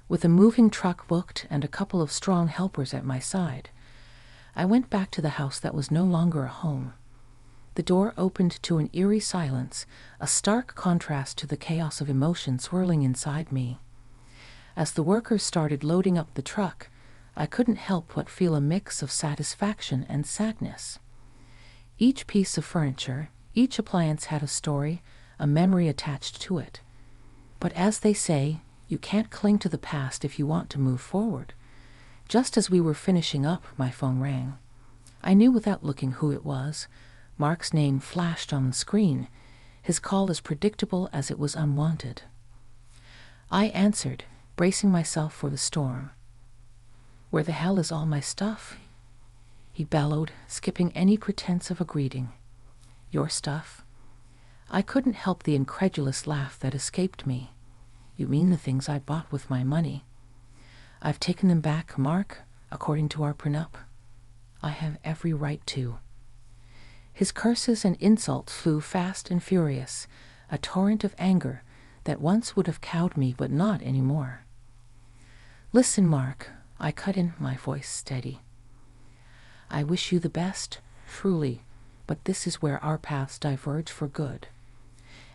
With a moving truck booked and a couple of strong helpers at my side, I went back to the house that was no longer a home. The door opened to an eerie silence, a stark contrast to the chaos of emotion swirling inside me. As the workers started loading up the truck, I couldn't help but feel a mix of satisfaction and sadness. Each piece of furniture, each appliance had a story, a memory attached to it. But as they say, you can't cling to the past if you want to move forward. Just as we were finishing up, my phone rang. I knew without looking who it was. Mark's name flashed on the screen, his call as predictable as it was unwanted. I answered, bracing myself for the storm. "Where the hell is all my stuff?" he bellowed, skipping any pretense of a greeting. "Your stuff?" I couldn't help the incredulous laugh that escaped me. "You mean the things I bought with my money?" "I've taken them back, Mark, according to our prenup. I have every right to." His curses and insults flew fast and furious, a torrent of anger that once would have cowed me but not anymore. "Listen, Mark," I cut in, my voice steady. "I wish you the best, truly, but this is where our paths diverge for good."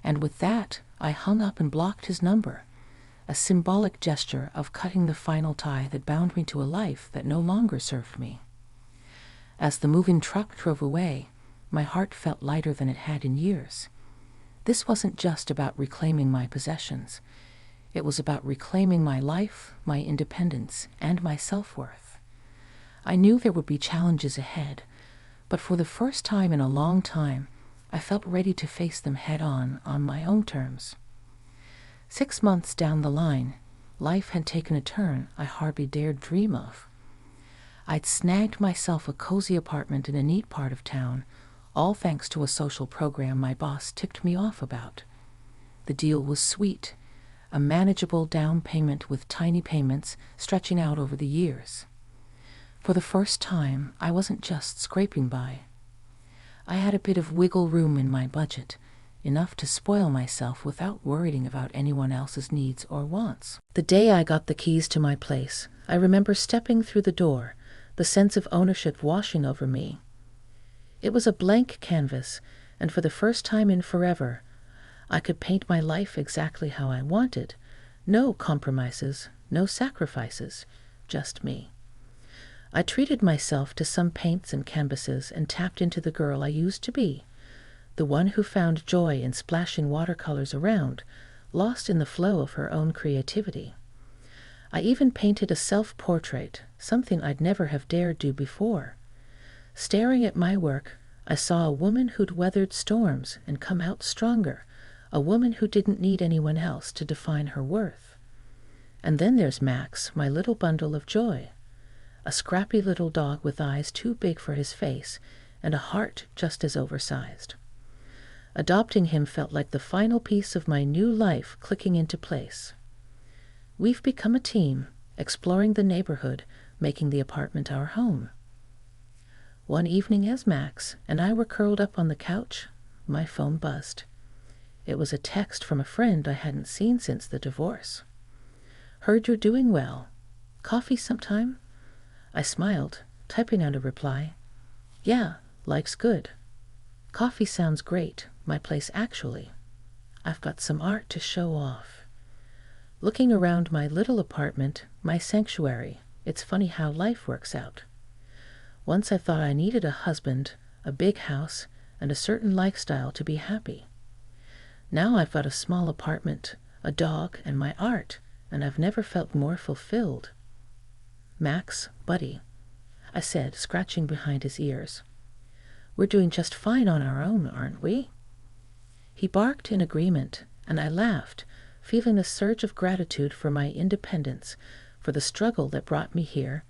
And with that, I hung up and blocked his number, a symbolic gesture of cutting the final tie that bound me to a life that no longer served me. As the moving truck drove away, my heart felt lighter than it had in years. This wasn't just about reclaiming my possessions. It was about reclaiming my life, my independence, and my self-worth. I knew there would be challenges ahead, but for the first time in a long time, I felt ready to face them head-on my own terms. 6 months down the line, life had taken a turn I hardly dared dream of. I'd snagged myself a cozy apartment in a neat part of town, all thanks to a social program my boss ticked me off about. The deal was sweet, a manageable down payment with tiny payments stretching out over the years. For the first time, I wasn't just scraping by. I had a bit of wiggle room in my budget, enough to spoil myself without worrying about anyone else's needs or wants. The day I got the keys to my place, I remember stepping through the door, the sense of ownership washing over me. It was a blank canvas, and for the first time in forever, I could paint my life exactly how I wanted. No compromises, no sacrifices, just me. I treated myself to some paints and canvases and tapped into the girl I used to be, the one who found joy in splashing watercolors around, lost in the flow of her own creativity. I even painted a self-portrait, something I'd never have dared do before. Staring at my work, I saw a woman who'd weathered storms and come out stronger, a woman who didn't need anyone else to define her worth. And then there's Max, my little bundle of joy, a scrappy little dog with eyes too big for his face and a heart just as oversized. Adopting him felt like the final piece of my new life clicking into place. We've become a team, exploring the neighborhood, making the apartment our home. One evening as Max and I were curled up on the couch, my phone buzzed. It was a text from a friend I hadn't seen since the divorce. "Heard you're doing well. Coffee sometime?" I smiled, typing out a reply. "Yeah, like's good. Coffee sounds great, my place actually. I've got some art to show off." Looking around my little apartment, my sanctuary, it's funny how life works out. Once I thought I needed a husband, a big house, and a certain lifestyle to be happy. Now I've got a small apartment, a dog, and my art, and I've never felt more fulfilled. "Max, buddy," I said, scratching behind his ears. "We're doing just fine on our own, aren't we?" He barked in agreement, and I laughed, feeling a surge of gratitude for my independence, for the struggle that brought me here,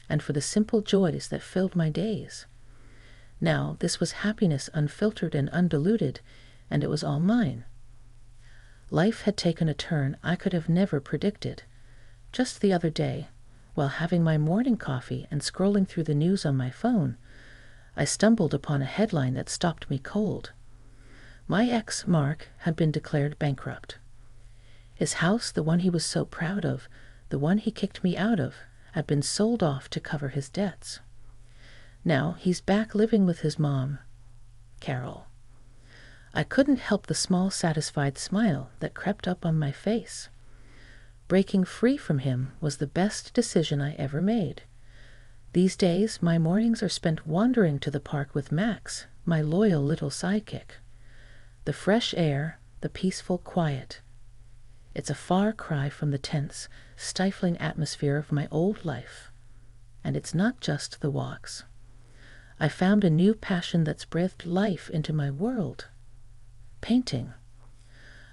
and for the simple joys that filled my days. Now, this was happiness unfiltered and undiluted, and it was all mine. Life had taken a turn I could have never predicted. Just the other day, while having my morning coffee and scrolling through the news on my phone, I stumbled upon a headline that stopped me cold. My ex, Mark, had been declared bankrupt. His house, the one he was so proud of, the one he kicked me out of, had been sold off to cover his debts. Now he's back living with his mom, Carol. I couldn't help the small, satisfied smile that crept up on my face. Breaking free from him was the best decision I ever made. These days, my mornings are spent wandering to the park with Max, my loyal little sidekick. The fresh air, the peaceful quiet. It's a far cry from the tense, stifling atmosphere of my old life. And it's not just the walks. I found a new passion that's breathed life into my world. Painting.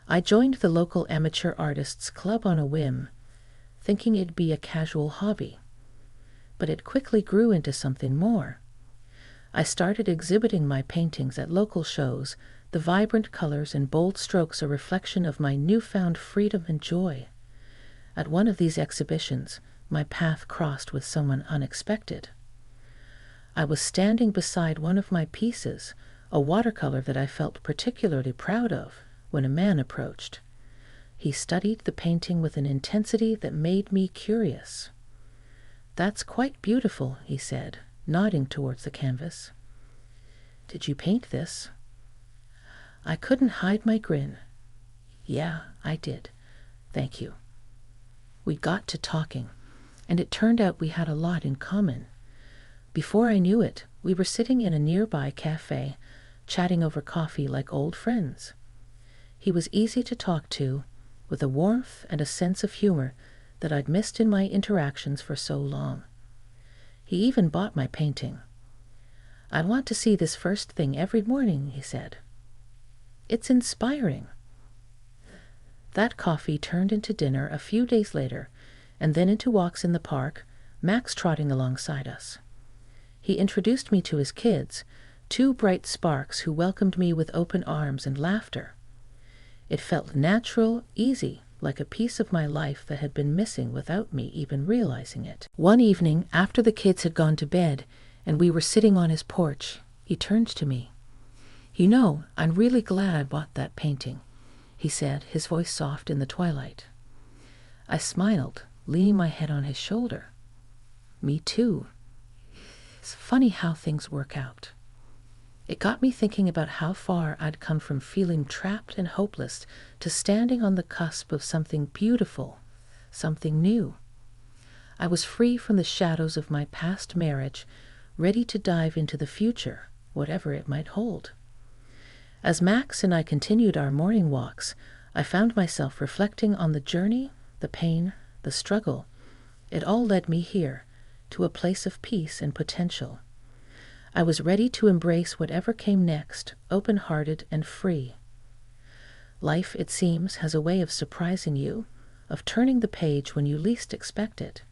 I joined the local amateur artists club on a whim, thinking it'd be a casual hobby. But it quickly grew into something more. I started exhibiting my paintings at local shows, the vibrant colors and bold strokes a reflection of my newfound freedom and joy. At one of these exhibitions, my path crossed with someone unexpected. I was standing beside one of my pieces, a watercolor that I felt particularly proud of, when a man approached. He studied the painting with an intensity that made me curious. "That's quite beautiful," he said, nodding towards the canvas. "Did you paint this?" I couldn't hide my grin. "Yeah, I did. Thank you." We got to talking, and it turned out we had a lot in common. Before I knew it, we were sitting in a nearby cafe, chatting over coffee like old friends. He was easy to talk to, with a warmth and a sense of humor that I'd missed in my interactions for so long. He even bought my painting. "I want to see this first thing every morning," he said. "It's inspiring." That coffee turned into dinner a few days later, and then into walks in the park, Max trotting alongside us. He introduced me to his kids, two bright sparks who welcomed me with open arms and laughter. It felt natural, easy, like a piece of my life that had been missing without me even realizing it. One evening, after the kids had gone to bed and we were sitting on his porch, he turned to me. "You know, I'm really glad I bought that painting," he said, his voice soft in the twilight. I smiled, leaning my head on his shoulder. "Me too." It's funny how things work out. It got me thinking about how far I'd come from feeling trapped and hopeless to standing on the cusp of something beautiful, something new. I was free from the shadows of my past marriage, ready to dive into the future, whatever it might hold. As Max and I continued our morning walks, I found myself reflecting on the journey, the pain, the struggle. It all led me here, to a place of peace and potential. I was ready to embrace whatever came next, open-hearted and free. Life, it seems, has a way of surprising you, of turning the page when you least expect it.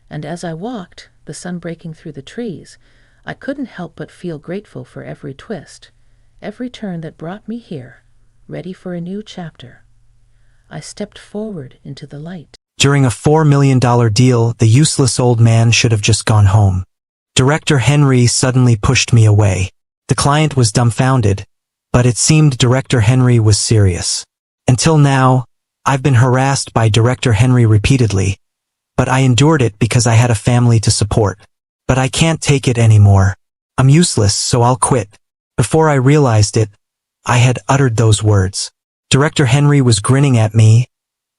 And as I walked, the sun breaking through the trees, I couldn't help but feel grateful for every twist, every turn that brought me here, ready for a new chapter. I stepped forward into the light. During a $4 million deal, the useless old man should have just gone home. Director Henry suddenly pushed me away. The client was dumbfounded, but it seemed Director Henry was serious. Until now, I've been harassed by Director Henry repeatedly, but I endured it because I had a family to support. But I can't take it anymore. I'm useless, so I'll quit. Before I realized it, I had uttered those words. Director Henry was grinning at me,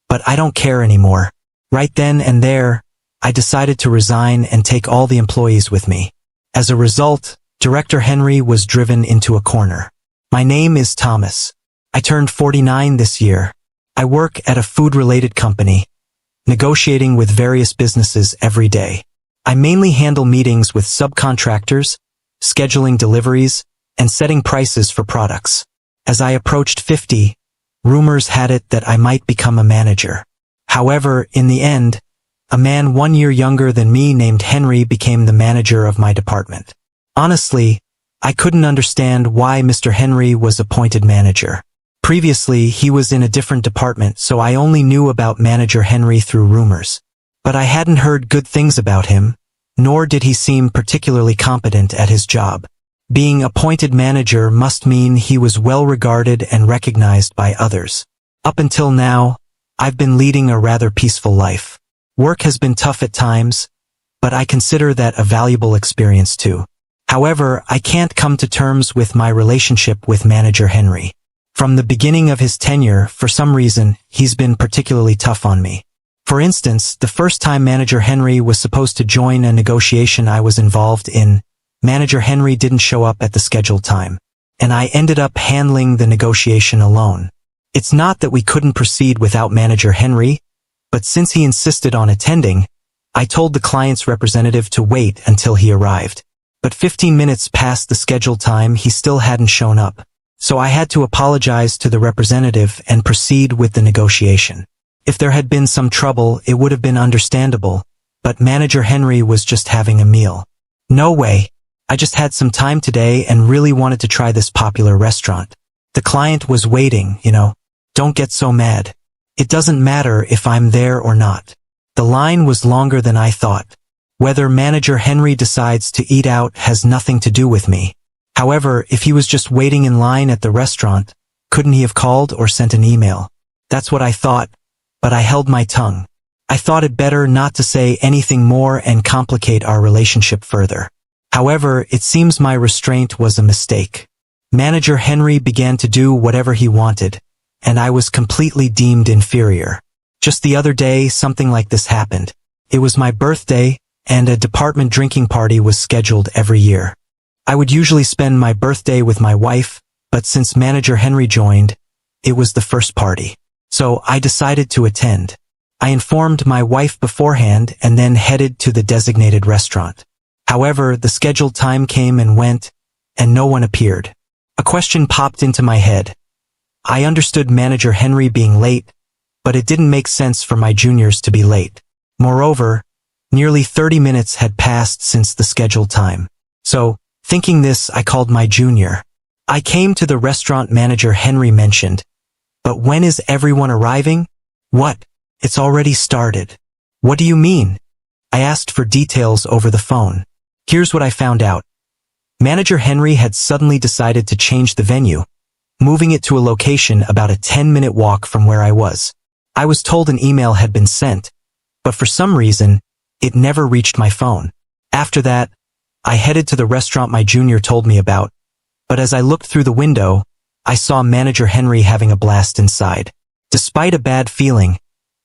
but I don't care anymore. Right then and there, I decided to resign and take all the employees with me. As a result, Director Henry was driven into a corner. My name is Thomas. I turned 49 this year. I work at a food-related company, negotiating with various businesses every day. I mainly handle meetings with subcontractors, scheduling deliveries, and setting prices for products. As I approached 50, rumors had it that I might become a manager. However, in the end, a man 1 year younger than me named Henry became the manager of my department. Honestly, I couldn't understand why Mr. Henry was appointed manager. Previously, he was in a different department, so I only knew about Manager Henry through rumors. But I hadn't heard good things about him, nor did he seem particularly competent at his job. Being appointed manager must mean he was well regarded and recognized by others. Up until now, I've been leading a rather peaceful life. Work has been tough at times, but I consider that a valuable experience too. However, I can't come to terms with my relationship with Manager Henry. From the beginning of his tenure, for some reason, he's been particularly tough on me. For instance, the first time Manager Henry was supposed to join a negotiation I was involved in, Manager Henry didn't show up at the scheduled time, and I ended up handling the negotiation alone. It's not that we couldn't proceed without Manager Henry, but since he insisted on attending, I told the client's representative to wait until he arrived. But 15 minutes past the scheduled time, he still hadn't shown up. So I had to apologize to the representative and proceed with the negotiation. If there had been some trouble, it would have been understandable, but Manager Henry was just having a meal. No way. I just had some time today and really wanted to try this popular restaurant. The client was waiting, you know. Don't get so mad. It doesn't matter if I'm there or not. The line was longer than I thought. Whether Manager Henry decides to eat out has nothing to do with me. However, if he was just waiting in line at the restaurant, couldn't he have called or sent an email? That's what I thought, but I held my tongue. I thought it better not to say anything more and complicate our relationship further. However, it seems my restraint was a mistake. Manager Henry began to do whatever he wanted, and I was completely deemed inferior. Just the other day, something like this happened. It was my birthday, and a department drinking party was scheduled every year. I would usually spend my birthday with my wife, but since Manager Henry joined, it was the first party. So I decided to attend. I informed my wife beforehand and then headed to the designated restaurant. However, the scheduled time came and went, and no one appeared. A question popped into my head. I understood Manager Henry being late, but it didn't make sense for my juniors to be late. Moreover, nearly 30 minutes had passed since the scheduled time. So, thinking this, I called my junior. I came to the restaurant Manager Henry mentioned. But when is everyone arriving? What? It's already started. What do you mean? I asked for details over the phone. Here's what I found out. Manager Henry had suddenly decided to change the venue, moving it to a location about a 10-minute walk from where I was. I was told an email had been sent, but for some reason, it never reached my phone. After that, I headed to the restaurant my junior told me about, but as I looked through the window, I saw Manager Henry having a blast inside. Despite a bad feeling,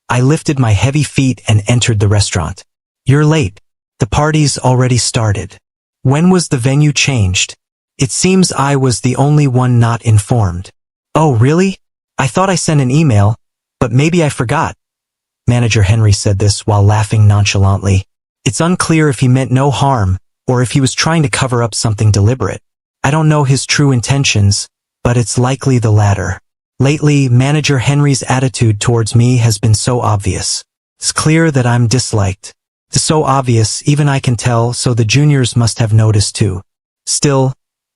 I lifted my heavy feet and entered the restaurant. You're late. The party's already started. When was the venue changed? It seems I was the only one not informed. Oh, really? I thought I sent an email, but maybe I forgot. Manager Henry said this while laughing nonchalantly. It's unclear if he meant no harm, or if he was trying to cover up something deliberate. I don't know his true intentions, but it's likely the latter. Lately, Manager Henry's attitude towards me has been so obvious. It's clear that I'm disliked. It's so obvious, even I can tell, so the juniors must have noticed too. Still,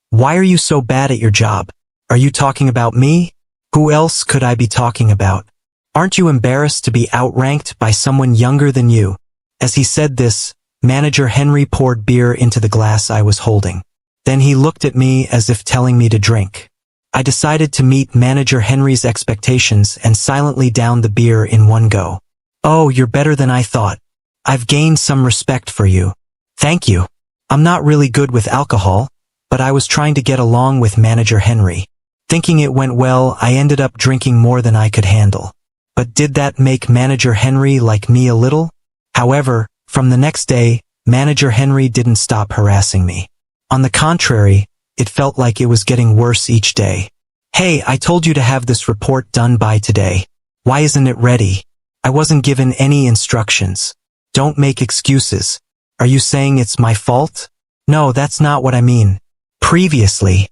why are you so bad at your job? Are you talking about me? Who else could I be talking about? Aren't you embarrassed to be outranked by someone younger than you? As he said this, Manager Henry poured beer into the glass I was holding. Then he looked at me as if telling me to drink. I decided to meet Manager Henry's expectations and silently downed the beer in one go. Oh, you're better than I thought. I've gained some respect for you. Thank you. I'm not really good with alcohol, but I was trying to get along with Manager Henry. Thinking it went well, I ended up drinking more than I could handle. But did that make Manager Henry like me a little? However, from the next day, Manager Henry didn't stop harassing me. On the contrary, it felt like it was getting worse each day. Hey, I told you to have this report done by today. Why isn't it ready? I wasn't given any instructions. Don't make excuses. Are you saying it's my fault? No, that's not what I mean. Previously,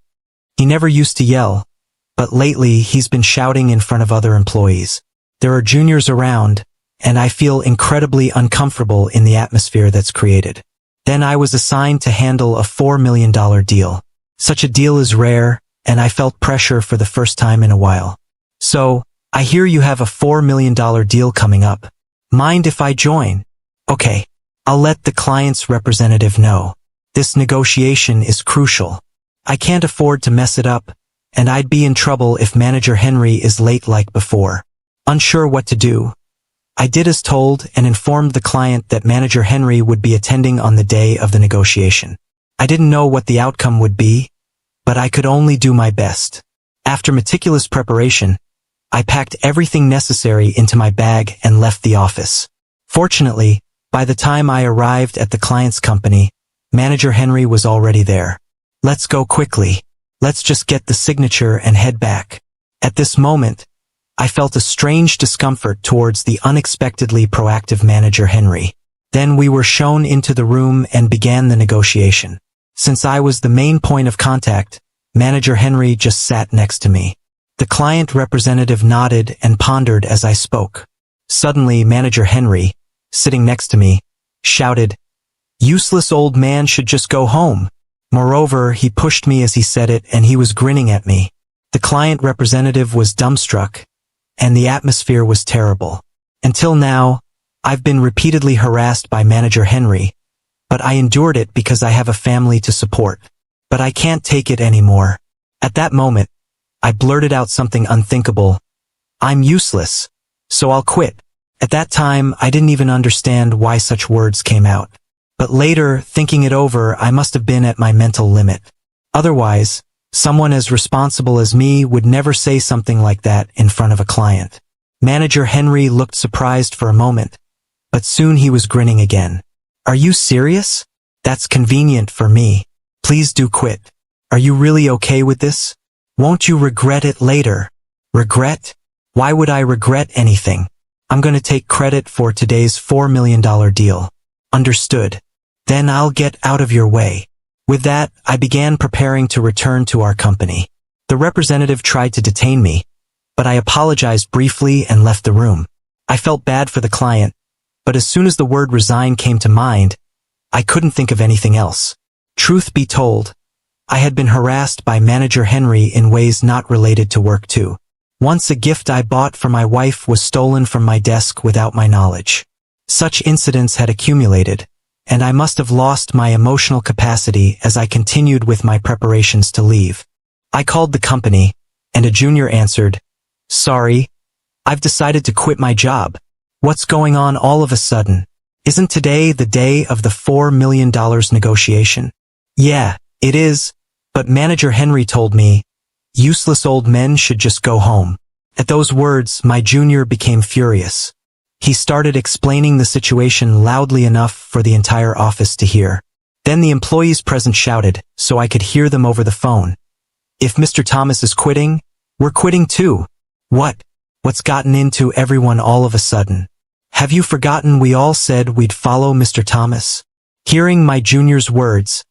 he never used to yell, but lately he's been shouting in front of other employees. There are juniors around, and I feel incredibly uncomfortable in the atmosphere that's created. Then I was assigned to handle a $4 million deal. Such a deal is rare, and I felt pressure for the first time in a while. So, I hear you have a $4 million deal coming up. Mind if I join? Okay, I'll let the client's representative know. This negotiation is crucial. I can't afford to mess it up, and I'd be in trouble if Manager Henry is late like before. Unsure what to do, I did as told and informed the client that Manager Henry would be attending on the day of the negotiation. I didn't know what the outcome would be, but I could only do my best. After meticulous preparation, I packed everything necessary into my bag and left the office. Fortunately, by the time I arrived at the client's company, Manager Henry was already there. Let's go quickly. Let's just get the signature and head back. At this moment, I felt a strange discomfort towards the unexpectedly proactive Manager Henry. Then we were shown into the room and began the negotiation. Since I was the main point of contact, Manager Henry just sat next to me. The client representative nodded and pondered as I spoke. Suddenly, Manager Henry, sitting next to me, shouted, "Useless old man should just go home." Moreover, he pushed me as he said it, and he was grinning at me. The client representative was dumbstruck, and the atmosphere was terrible. Until now, I've been repeatedly harassed by Manager Henry, but I endured it because I have a family to support. But I can't take it anymore. At that moment, I blurted out something unthinkable. "I'm useless, so I'll quit." At that time, I didn't even understand why such words came out. But later, thinking it over, I must have been at my mental limit. Otherwise, someone as responsible as me would never say something like that in front of a client. Manager Henry looked surprised for a moment, but soon he was grinning again. "Are you serious? That's convenient for me. Please do quit. Are you really okay with this? Won't you regret it later?" "Regret? Why would I regret anything? I'm going to take credit for today's $4 million deal." "Understood. Then I'll get out of your way." With that, I began preparing to return to our company. The representative tried to detain me, but I apologized briefly and left the room. I felt bad for the client, but as soon as the word resign came to mind, I couldn't think of anything else. Truth be told, I had been harassed by Manager Henry in ways not related to work too. Once a gift I bought for my wife was stolen from my desk without my knowledge. Such incidents had accumulated, and I must have lost my emotional capacity as I continued with my preparations to leave. I called the company, and a junior answered, "Sorry, I've decided to quit my job." "What's going on all of a sudden? Isn't today the day of the $4 million negotiation?" "Yeah, it is, but Manager Henry told me, useless old men should just go home." At those words, my junior became furious. He started explaining the situation loudly enough for the entire office to hear. Then the employees present shouted, so I could hear them over the phone, "If Mr. Thomas is quitting, we're quitting too." What's gotten into everyone all of a sudden? Have you forgotten we all said we'd follow Mr. Thomas? Hearing my junior's words,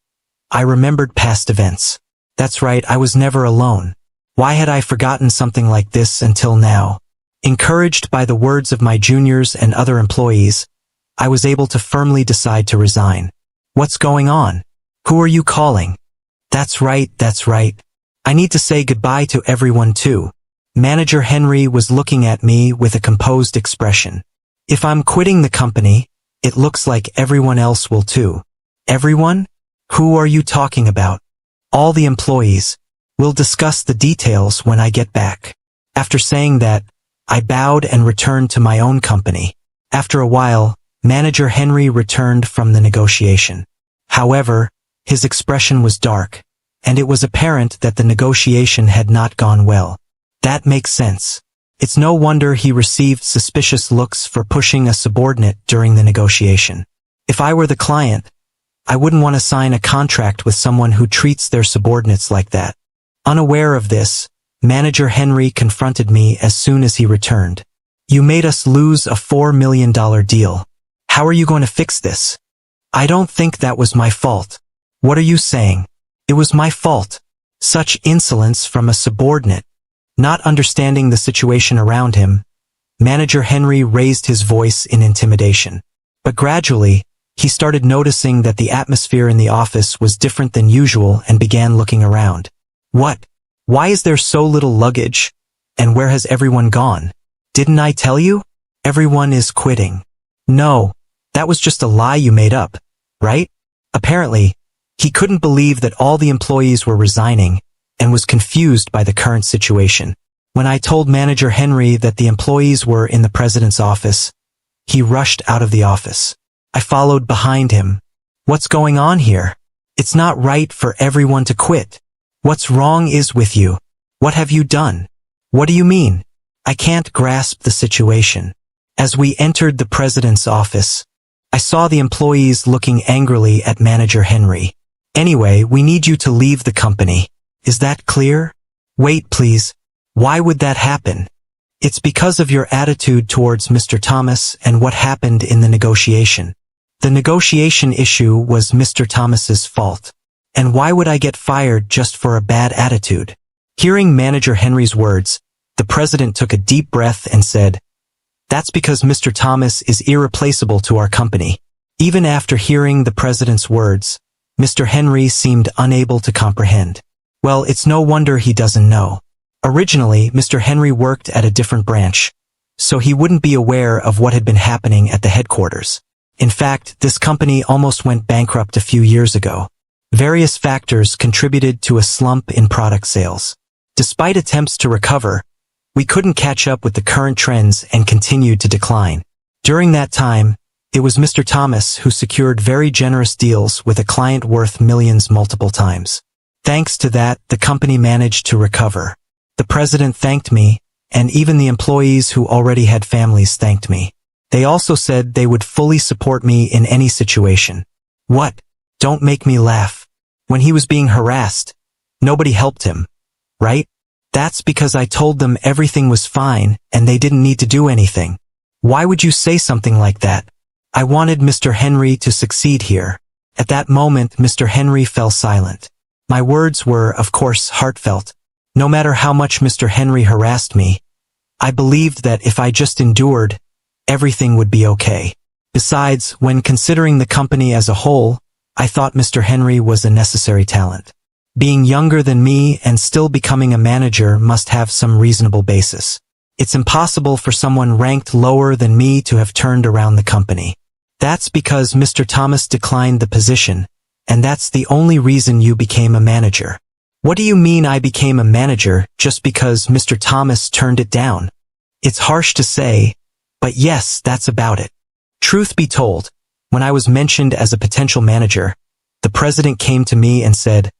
I remembered past events. That's right, I was never alone. Why had I forgotten something like this until now? Encouraged by the words of my juniors and other employees, I was able to firmly decide to resign. "What's going on? Who are you calling?" That's right. I need to say goodbye to everyone too." Manager Henry was looking at me with a composed expression. "If I'm quitting the company, it looks like everyone else will too." "Everyone? Who are you talking about?" "All the employees. We'll discuss the details when I get back." After saying that, I bowed and returned to my own company. After a while, Manager Henry returned from the negotiation. However, his expression was dark, and it was apparent that the negotiation had not gone well. That makes sense. It's no wonder he received suspicious looks for pushing a subordinate during the negotiation. If I were the client, I wouldn't want to sign a contract with someone who treats their subordinates like that. Unaware of this, Manager Henry confronted me as soon as he returned. "You made us lose a $4 million deal. How are you going to fix this?" "I don't think that was my fault." "What are you saying?" "It was my fault." Such insolence from a subordinate. Not understanding the situation around him, Manager Henry raised his voice in intimidation. But gradually, he started noticing that the atmosphere in the office was different than usual and began looking around. "What? Why is there so little luggage? And where has everyone gone? Didn't I tell you? Everyone is quitting." "No, that was just a lie you made up, right?" Apparently, He couldn't believe that all the employees were resigning and was confused by the current situation. When I told Manager Henry that the employees were in the president's office, he rushed out of the office. I followed behind him. What's going on here? It's not right for everyone to quit. What's wrong is with you? What have you done? What do you mean? I can't grasp the situation. As we entered the president's office, I saw the employees looking angrily at Manager Henry. Anyway, we need you to leave the company. Is that clear? Wait, please. Why would that happen? It's because of your attitude towards Mr. Thomas and what happened in the negotiation. The negotiation issue was Mr. Thomas's fault. And why would I get fired just for a bad attitude? Hearing Manager Henry's words, the president took a deep breath and said, "That's because Mr. Thomas is irreplaceable to our company." Even after hearing the president's words, Mr. Henry seemed unable to comprehend. Well, it's no wonder he doesn't know. Originally, Mr. Henry worked at a different branch, so he wouldn't be aware of what had been happening at the headquarters. In fact, this company almost went bankrupt a few years ago. Various factors contributed to a slump in product sales. Despite attempts to recover, we couldn't catch up with the current trends and continued to decline. During that time, it was Mr. Thomas who secured very generous deals with a client worth millions multiple times. Thanks to that, the company managed to recover. The president thanked me, and even the employees who already had families thanked me. They also said they would fully support me in any situation. What? Don't make me laugh. When he was being harassed, nobody helped him, right? That's because I told them everything was fine and they didn't need to do anything. Why would you say something like that? I wanted Mr. Henry to succeed here. At that moment, Mr. Henry fell silent. My words were, of course, heartfelt. No matter how much Mr. Henry harassed me, I believed that if I just endured, everything would be okay. Besides, when considering the company as a whole, I thought Mr. Henry was a necessary talent. Being younger than me and still becoming a manager must have some reasonable basis. It's impossible for someone ranked lower than me to have turned around the company. That's because Mr. Thomas declined the position, and that's the only reason you became a manager. What do you mean I became a manager just because Mr. Thomas turned it down? It's harsh to say, but yes, that's about it. Truth be told, when I was mentioned as a potential manager, the president came to me and said,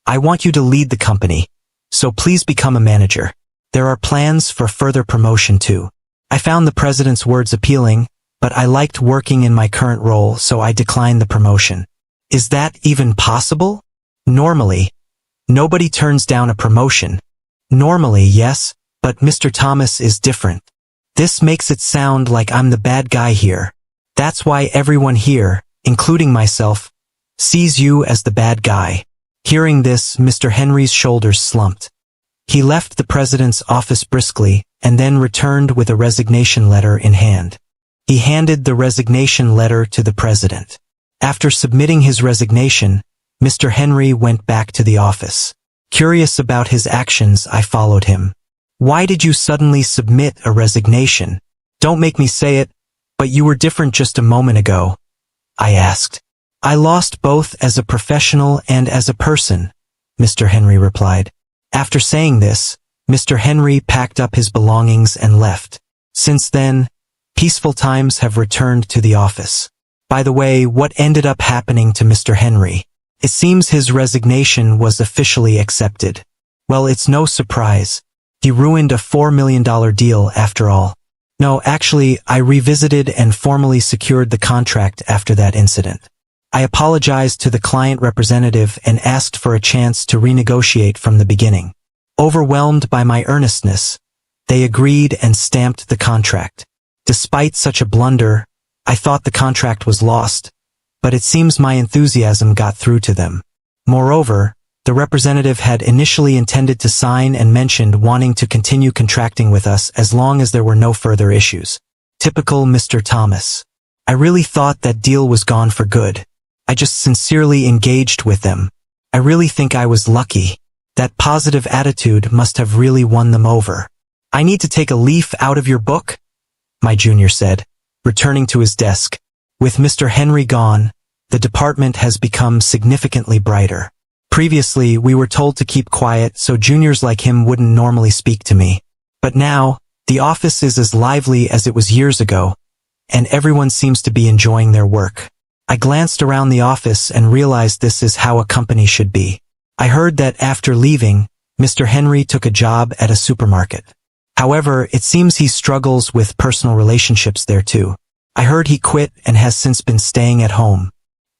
"I want you to lead the company, so please become a manager. There are plans for further promotion too." I found the president's words appealing, but I liked working in my current role, so I declined the promotion. Is that even possible? Normally, nobody turns down a promotion. Normally, yes, but Mr. Thomas is different. This makes it sound like I'm the bad guy here. That's why everyone here, including myself, sees you as the bad guy. Hearing this, Mr. Henry's shoulders slumped. He left the president's office briskly and then returned with a resignation letter in hand. He handed the resignation letter to the president. After submitting his resignation, Mr. Henry went back to the office. Curious about his actions, I followed him. Why did you suddenly submit a resignation? Don't make me say it, but you were different just a moment ago, I asked. I lost both as a professional and as a person, Mr. Henry replied. After saying this, Mr. Henry packed up his belongings and left. Since then, peaceful times have returned to the office. By the way, what ended up happening to Mr. Henry? It seems his resignation was officially accepted. Well, it's no surprise. He ruined a $4 million deal after all. No, actually, I revisited and formally secured the contract after that incident. I apologized to the client representative and asked for a chance to renegotiate from the beginning. Overwhelmed by my earnestness, they agreed and stamped the contract. Despite such a blunder, I thought the contract was lost, but it seems my enthusiasm got through to them. Moreover, the representative had initially intended to sign and mentioned wanting to continue contracting with us as long as there were no further issues. Typical Mr. Thomas. I really thought that deal was gone for good. I just sincerely engaged with them. I really think I was lucky. That positive attitude must have really won them over. I need to take a leaf out of your book, my junior said, returning to his desk. With Mr. Henry gone, the department has become significantly brighter. Previously, we were told to keep quiet so juniors like him wouldn't normally speak to me. But now, the office is as lively as it was years ago, and everyone seems to be enjoying their work. I glanced around the office and realized this is how a company should be. I heard that after leaving, Mr. Henry took a job at a supermarket. However, it seems he struggles with personal relationships there too. I heard he quit and has since been staying at home.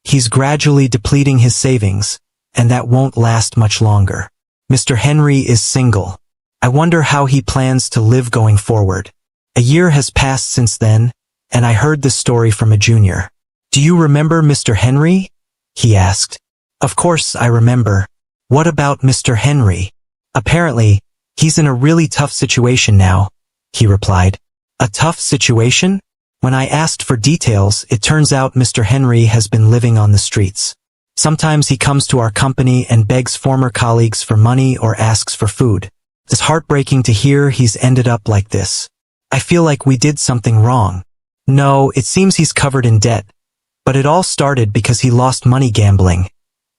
He's gradually depleting his savings, and that won't last much longer. Mr. Henry is single. I wonder how he plans to live going forward. A year has passed since then, and I heard this story from a junior. "Do you remember Mr. Henry?" he asked. "Of course I remember. What about Mr. Henry?" "Apparently, he's in a really tough situation now," he replied. "A tough situation?" When I asked for details, it turns out Mr. Henry has been living on the streets. Sometimes he comes to our company and begs former colleagues for money or asks for food. It's heartbreaking to hear he's ended up like this. I feel like we did something wrong. No, it seems he's covered in debt. But it all started because he lost money gambling,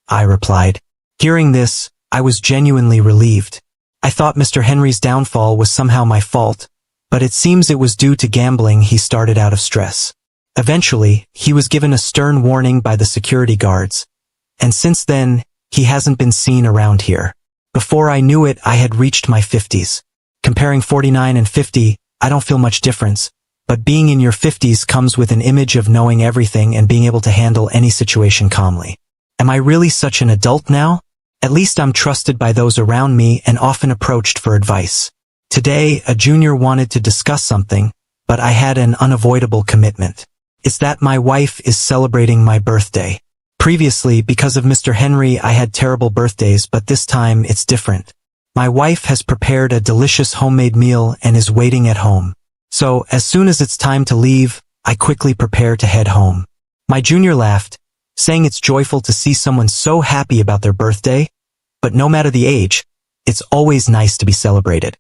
I replied. Hearing this, I was genuinely relieved. I thought Mr. Henry's downfall was somehow my fault, but it seems it was due to gambling he started out of stress. Eventually, he was given a stern warning by the security guards, and since then, he hasn't been seen around here. Before I knew it, I had reached my 50s. Comparing 49 and 50, I don't feel much difference, but being in your 50s comes with an image of knowing everything and being able to handle any situation calmly. Am I really such an adult now? At least I'm trusted by those around me and often approached for advice. Today, a junior wanted to discuss something, but I had an unavoidable commitment. It's that my wife is celebrating my birthday. Previously, because of Mr. Henry, I had terrible birthdays, but this time it's different. My wife has prepared a delicious homemade meal and is waiting at home. So, as soon as it's time to leave, I quickly prepare to head home. My junior laughed, saying it's joyful to see someone so happy about their birthday, but no matter the age, it's always nice to be celebrated.